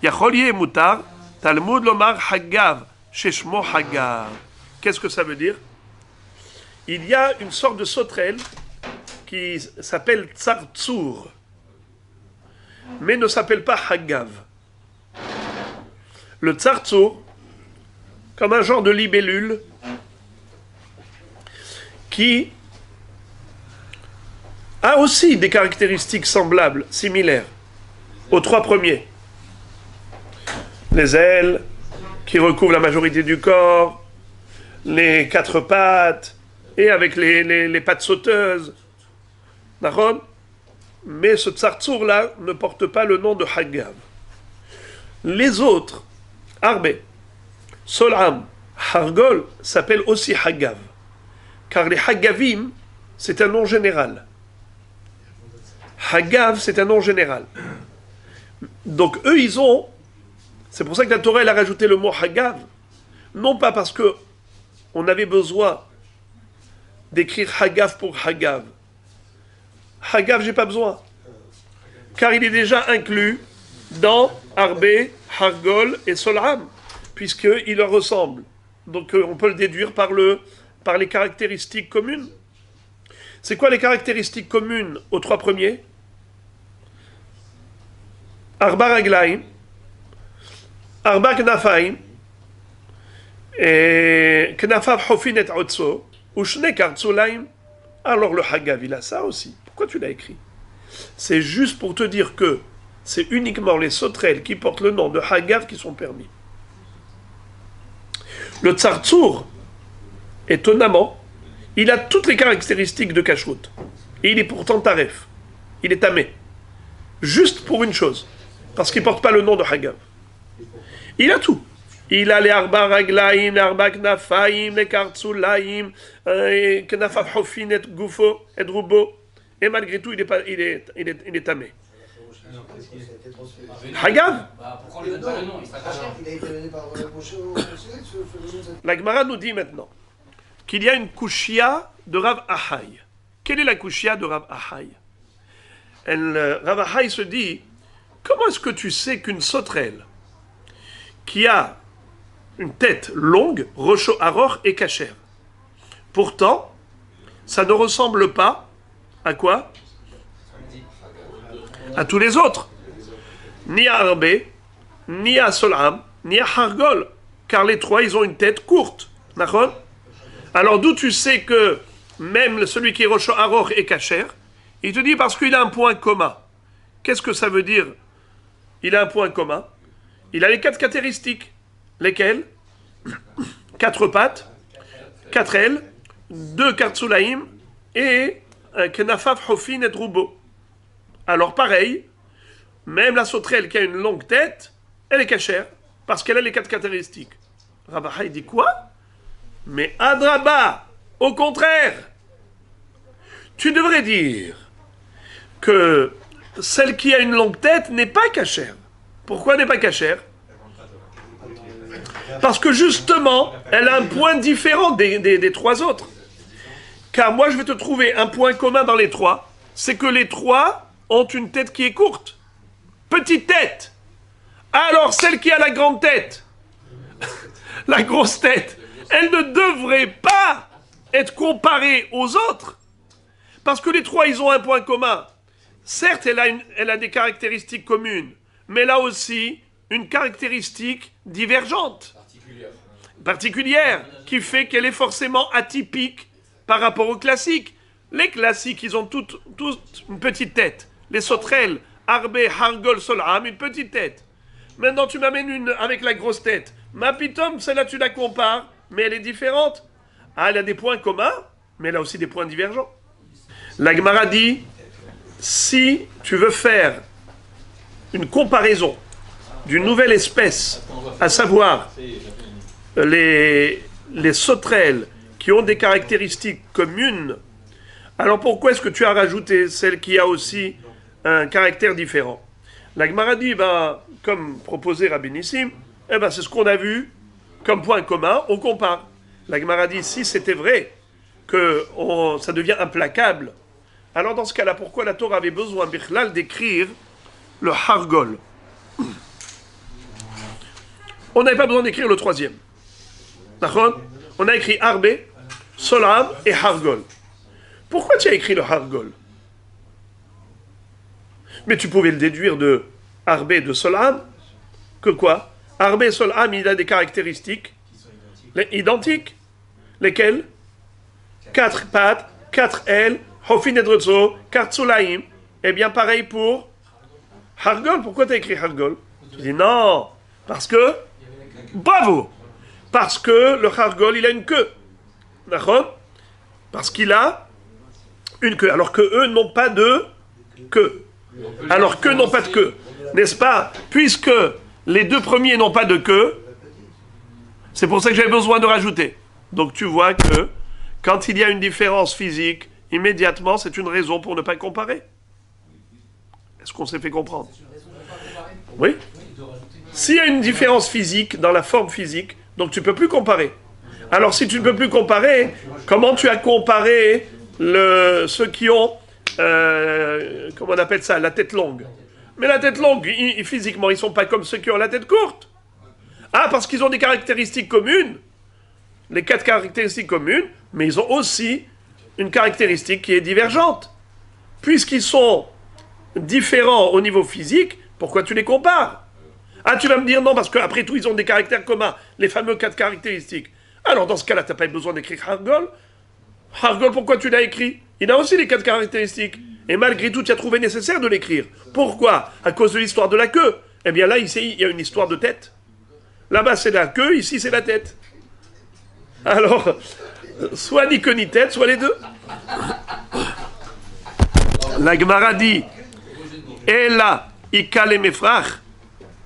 Speaker 1: יכול יהיה מותר, תלמוד לומר חגב, ששמו חגב. Qu'est-ce que ça veut dire? Il y a une sorte de sauterelle qui s'appelle tsartsour, mais ne s'appelle pas hagav. Le tsartsour, comme un genre de libellule, qui a aussi des caractéristiques semblables, similaires, aux trois premiers. Les ailes qui recouvrent la majorité du corps, les quatre pattes, et avec les pattes sauteuses. D'accord? Mais ce tsartsour-là ne porte pas le nom de Hagav. Les autres, Arbe, Sol'am, Hargol, s'appellent aussi Hagav. Car les Hagavim, c'est un nom général. Hagav, c'est un nom général. Donc eux, ils ont... C'est pour ça que la Torah, elle a rajouté le mot Hagav. Non pas parce que on avait besoin d'écrire Hagav pour Hagav. Hagav, j'ai pas besoin. Car il est déjà inclus dans Arbe, Hargol et Sol'am, puisqu'il leur ressemble. Donc on peut le déduire par les caractéristiques communes. C'est quoi les caractéristiques communes aux trois premiers? Arba raglaim, arba knafaim, et knafav hofin et otso, Ushne Kartsulaim. Alors le Hagav, il a ça aussi. Pourquoi tu l'as écrit? C'est juste pour te dire que c'est uniquement les sauterelles qui portent le nom de Hagav qui sont permis. Le Tsartsour, étonnamment, il a toutes les caractéristiques de Kashrut. Et il est pourtant Taref. Il est tamé. Juste pour une chose. Parce qu'il ne porte pas le nom de Hagav. Il a tout. Il a les Arba Raglaim, les Arba Knafaim, les Kartsulaim, Knafaf Hofin et Gufo et Rubo. Et malgré tout, il est tamé. Hagav.
Speaker 4: Pourquoi on lui donne pas le nom? Il sera pas cher.
Speaker 5: Il a été donné par Moshe au conseil,
Speaker 1: La Gemara nous dit maintenant qu'il y a une kushia de Rav Ahaï. Quelle est la kushia de Rav Ahaï? Rav Ahaï se dit, comment est-ce que tu sais qu'une sauterelle qui a une tête longue, Rocho Aror et cachère, pourtant, ça ne ressemble pas à quoi? À tous les autres. Ni à Arbé, ni à Solam, ni à Hargol. Car les trois, ils ont une tête courte. D'accord? Alors d'où tu sais que même celui qui est Rocho Aror est cachère? Il te dit parce qu'il a un point commun. Qu'est-ce que ça veut dire? Il a un point commun. Il a les 4 caractéristiques. Lesquelles? 4 pattes, 4 ailes, 2 kartsulaim et knafaf hofin et rubo. Alors pareil, même la sauterelle qui a une longue tête, elle est cachère parce qu'elle a les 4 caractéristiques. Rabaha dit quoi? Mais Adraba, au contraire, tu devrais dire que celle qui a une longue tête n'est pas cachère. Pourquoi n'est pas cachère? Parce que justement, elle a un point différent des 3 autres. Car moi, je vais te trouver un point commun dans les 3, c'est que les 3 ont une tête qui est courte. Petite tête. Alors, celle qui a la grande tête, la grosse tête, elle ne devrait pas être comparée aux autres. Parce que les 3, ils ont un point commun. Certes, elle a des caractéristiques communes, mais elle a aussi une caractéristique divergente, particulière, qui fait qu'elle est forcément atypique par rapport aux classiques. Les classiques, ils ont toutes une petite tête. Les sauterelles, Arbé, Hargol, Solam, une petite tête. Maintenant, tu m'amènes une avec la grosse tête. Ma pitom, celle-là, tu la compares, mais elle est différente. Ah, elle a des points communs, mais elle a aussi des points divergents. La Gemara dit, si tu veux faire une comparaison d'une nouvelle espèce, à savoir les sauterelles qui ont des caractéristiques communes, alors pourquoi est-ce que tu as rajouté celle qui a aussi un caractère différent? La Gemara dit, comme proposé Rabbi Nissim, c'est ce qu'on a vu comme point commun, on compare. La Gemara dit, si c'était vrai que ça devient implacable, alors dans ce cas-là, pourquoi la Torah avait besoin bichlal d'écrire le Hargol? On n'avait pas besoin d'écrire le 3e. D'accord? On a écrit Arbé, Solam et Hargol. Pourquoi tu as écrit le Hargol? Mais tu pouvais le déduire de Arbé et de Solam que quoi? Arbé et Solam, il a des caractéristiques identiques. Lesquelles? 4 pattes, 4 ailes, Hofin et Drotso, Kartsulaim. Eh bien, pareil pour Hargol. Pourquoi tu as écrit Hargol? Tu dis non, parce que, bravo, parce que le Hargol, il a une queue. D'accord? Parce qu'il a une queue, alors que eux n'ont pas de queue. Alors qu'eux n'ont pas de queue, n'est-ce pas? Puisque les 2 premiers n'ont pas de queue, c'est pour ça que j'avais besoin de rajouter. Donc tu vois que quand il y a une différence physique, immédiatement, c'est une raison pour ne pas comparer. Est-ce qu'on s'est fait comprendre? Oui. S'il y a une différence physique dans la forme physique, donc tu ne peux plus comparer. Alors si tu ne peux plus comparer, comment tu as comparé ceux qui ont, comment on appelle ça, la tête longue? Mais la tête longue, physiquement, ils ne sont pas comme ceux qui ont la tête courte. Ah, parce qu'ils ont des caractéristiques communes, les 4 caractéristiques communes, mais ils ont aussi une caractéristique qui est divergente. Puisqu'ils sont différents au niveau physique, pourquoi tu les compares? Ah, tu vas me dire non, parce qu'après tout, ils ont des caractères communs, les fameux 4 caractéristiques. Alors, dans ce cas-là, tu n'as pas besoin d'écrire Hargol. Hargol, pourquoi tu l'as écrit? Il a aussi les 4 caractéristiques. Et malgré tout, tu as trouvé nécessaire de l'écrire. Pourquoi? À cause de l'histoire de la queue. Eh bien là, ici, il y a une histoire de tête. Là-bas, c'est la queue, ici, c'est la tête. Alors, soit ni queue ni tête, soit les deux. La Gemara dit, Ela ikale mefrach.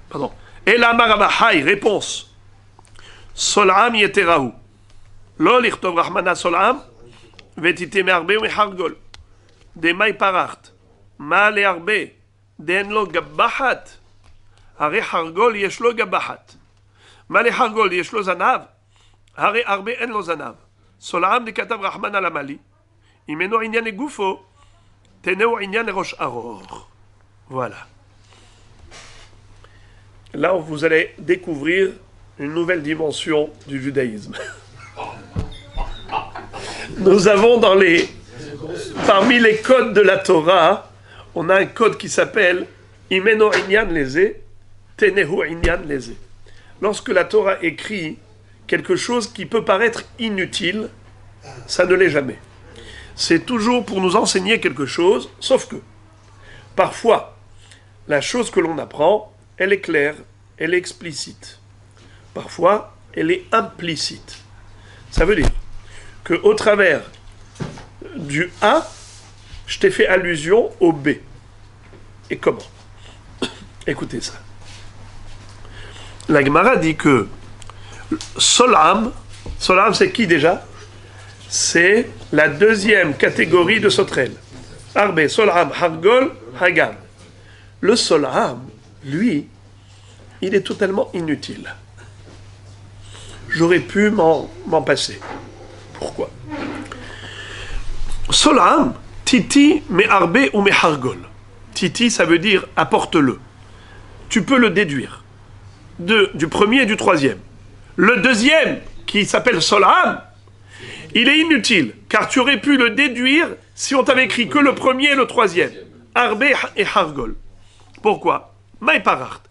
Speaker 1: Pardon. Ela marabahai, réponse. Sol'am yeterahu. Lo lichtov rahmana sol'am. Vetite me'arbe ou me'hargol. Demai paracht. Ma le'arbe. Den lo gabahat. Hare hargol yesh lo gabahat. Ma le'hargol yesh lo zanav. Hare arbe en lo zanav. Sol'am de katav rahmana lamali. Imeno inyan e gufo. Teneo inyan e rosh aror. Voilà. Là, vous allez découvrir une nouvelle dimension du judaïsme. Nous avons parmi les codes de la Torah, on a un code qui s'appelle Imeno Inyan Leze, Tenehu Inyan Leze. Lorsque la Torah écrit quelque chose qui peut paraître inutile, ça ne l'est jamais. C'est toujours pour nous enseigner quelque chose, sauf que, parfois, la chose que l'on apprend, elle est claire, elle est explicite. Parfois, elle est implicite. Ça veut dire qu'au travers du A, je t'ai fait allusion au B. Et comment? Écoutez ça. La Gemara dit que Sol'am c'est qui déjà? C'est la deuxième catégorie de Sotrel. Arbe, Sol'am, Hargol, Hagam. Le Sol'am, lui, il est totalement inutile. J'aurais pu m'en passer. Pourquoi? Sol'am, Titi, Me'arbe ou Me'hargol. Titi, ça veut dire apporte-le. Tu peux le déduire. Du premier et du troisième. Le deuxième, qui s'appelle Sol'am, il est inutile, car tu aurais pu le déduire si on t'avait écrit que le premier et le troisième. Arbe et Hargol. Pourquoi? Maïparart.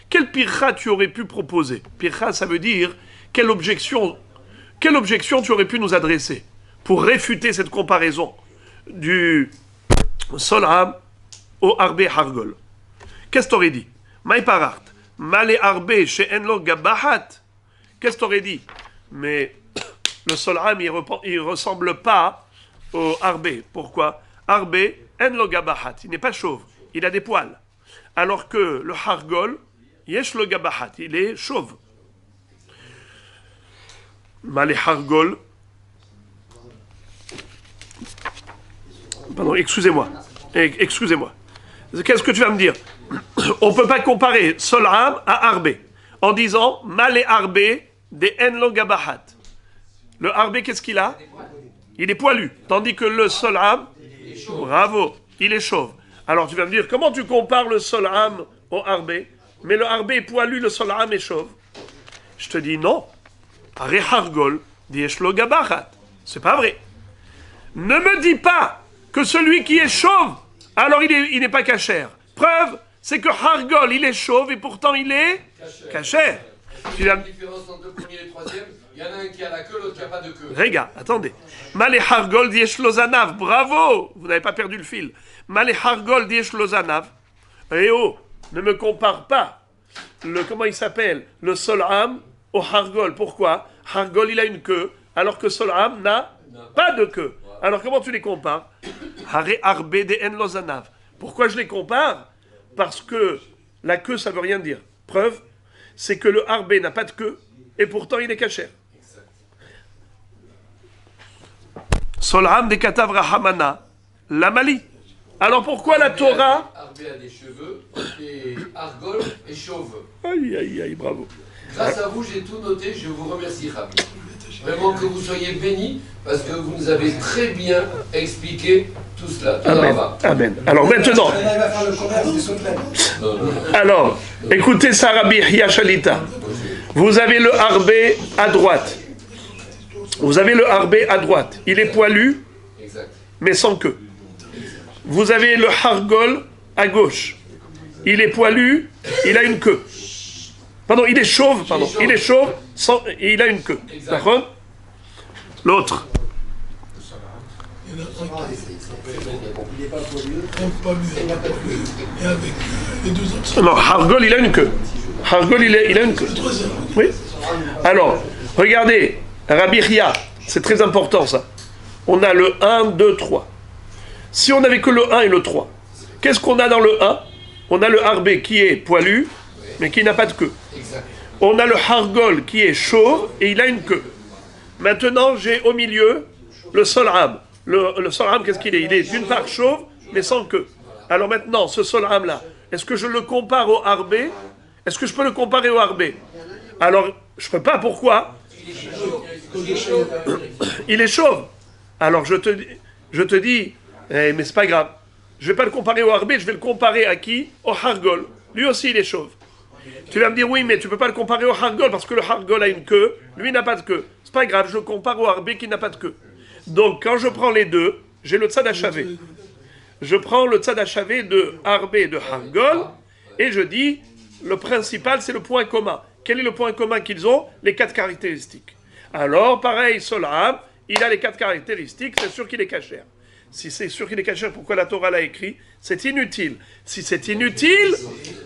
Speaker 1: Quel pircha tu aurais pu proposer? Pircha, ça veut dire quelle objection tu aurais pu nous adresser pour réfuter cette comparaison du Sol'am au Arbe Hargol. Qu'est-ce que tu aurais dit? Maïparart. Male Arbe chez Enlo Gabahat. Qu'est-ce que tu aurais dit? Mais le Sol'am, il ne ressemble pas au Arbe. Pourquoi? Arbe Enlo Gabahat. Il n'est pas chauve. Il a des poils. Alors que le Hargol, Yesh lo Gabahat, il est chauve. Male Hargol. Pardon, excusez-moi. Qu'est-ce que tu vas me dire? On ne peut pas comparer Sol'am à Arbe en disant Male Arbe de Enlo Gabahat. Le Arbe, qu'est-ce qu'il a? Il est poilu. Tandis que le Sol'am, bravo, il est chauve. Alors tu vas me dire, comment tu compares le Sol'am au Arbe? Mais le Arbe est poilu, le Sol'am est chauve. Je te dis non. Are Hargol dieshlo gabahat. C'est pas vrai. Ne me dis pas que celui qui est chauve, alors il n'est pas cachère. Preuve, c'est que Hargol, il est chauve et pourtant il est cachère.
Speaker 2: Il y a une différence entre le premier et le troisième. Il y en a un qui a la queue, l'autre qui n'a pas de queue.
Speaker 1: Regarde, attendez. Malé Hargol dieshlo zanav. Bravo, vous n'avez pas perdu le fil. Malé Hargol dieshlo zanav. Eh oh, ne me compare pas comment il s'appelle, le Sol'am au Hargol. Pourquoi? Hargol, il a une queue, alors que Sol'am n'a pas de queue. Alors comment tu les compares? Hare arbe de en lozanav. Pourquoi je les compare? Parce que la queue, ça veut rien dire. Preuve, c'est que le harbe n'a pas de queue, et pourtant il est cachère. Sol'am de katav rahamana, lamali. Alors pourquoi la Torah...
Speaker 2: Arbe a des cheveux et Hargol est chauve.
Speaker 1: Aïe, aïe, aïe, bravo.
Speaker 2: Grâce à vous, j'ai tout noté. Je vous remercie, Rabbi. Vraiment que vous soyez bénis, parce que vous nous avez très bien expliqué tout cela.
Speaker 1: Amen. Amen. Alors maintenant... Alors, écoutez ça, Rabbi Yashalita. Vous avez le harbe à droite. Il est poilu,
Speaker 2: Exact.
Speaker 1: mais sans queue. Vous avez le hargol à gauche. Il est poilu, il a une queue. Pardon, il est chauve, il est chauve, il a une queue. D'accord? L'autre.
Speaker 6: Il y en a un qui n'est pas poilu, et avec les deux autres.
Speaker 1: Non, Hargol, il a une queue. Hargol, il a une queue. Oui. Alors, regardez, Rabbi Chia, c'est très important ça. On a le 1, 2, 3. Si on n'avait que le 1 et le 3, qu'est-ce qu'on a dans le 1? On a le Harbé qui est poilu, mais qui n'a pas de queue. On a le Hargol qui est chauve et il a une queue. Maintenant, j'ai au milieu le Solram. Le Solram, qu'est-ce qu'il est? Il est d'une part chauve, mais sans queue. Alors maintenant, ce Solram-là, est-ce que je le compare au Harbé? Est-ce que je peux le comparer au Harbé? Alors, je ne peux pas. Pourquoi? Il est chauve. Alors, je te dis, mais c'est pas grave. Je ne vais pas le comparer au Harbé, je vais le comparer à qui? Au Hargol. Lui aussi, il est chauve. Tu vas me dire, oui, mais tu ne peux pas le comparer au Hargol parce que le Hargol a une queue, lui n'a pas de queue. C'est pas grave, je le compare au Harbé qui n'a pas de queue. Donc, quand je prends les deux, j'ai le Tzad HaShavé. Je prends le Tzad HaShavé de Harbé et de Hargol et je dis, le principal, c'est le point commun. Quel est le point commun qu'ils ont? Les 4 caractéristiques. Alors, pareil, Solham, il a les 4 caractéristiques, c'est sûr qu'il est cachère. Si c'est sûr qu'il est cachère, pourquoi la Torah l'a écrit? C'est inutile. Si c'est inutile,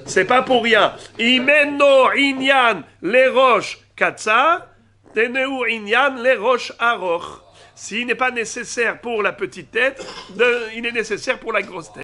Speaker 1: c'est pas pour rien. Imeno inyan les roches katsar, teneu inyan les roches aroch. S'il n'est pas nécessaire pour la petite tête, il est nécessaire pour la grosse tête.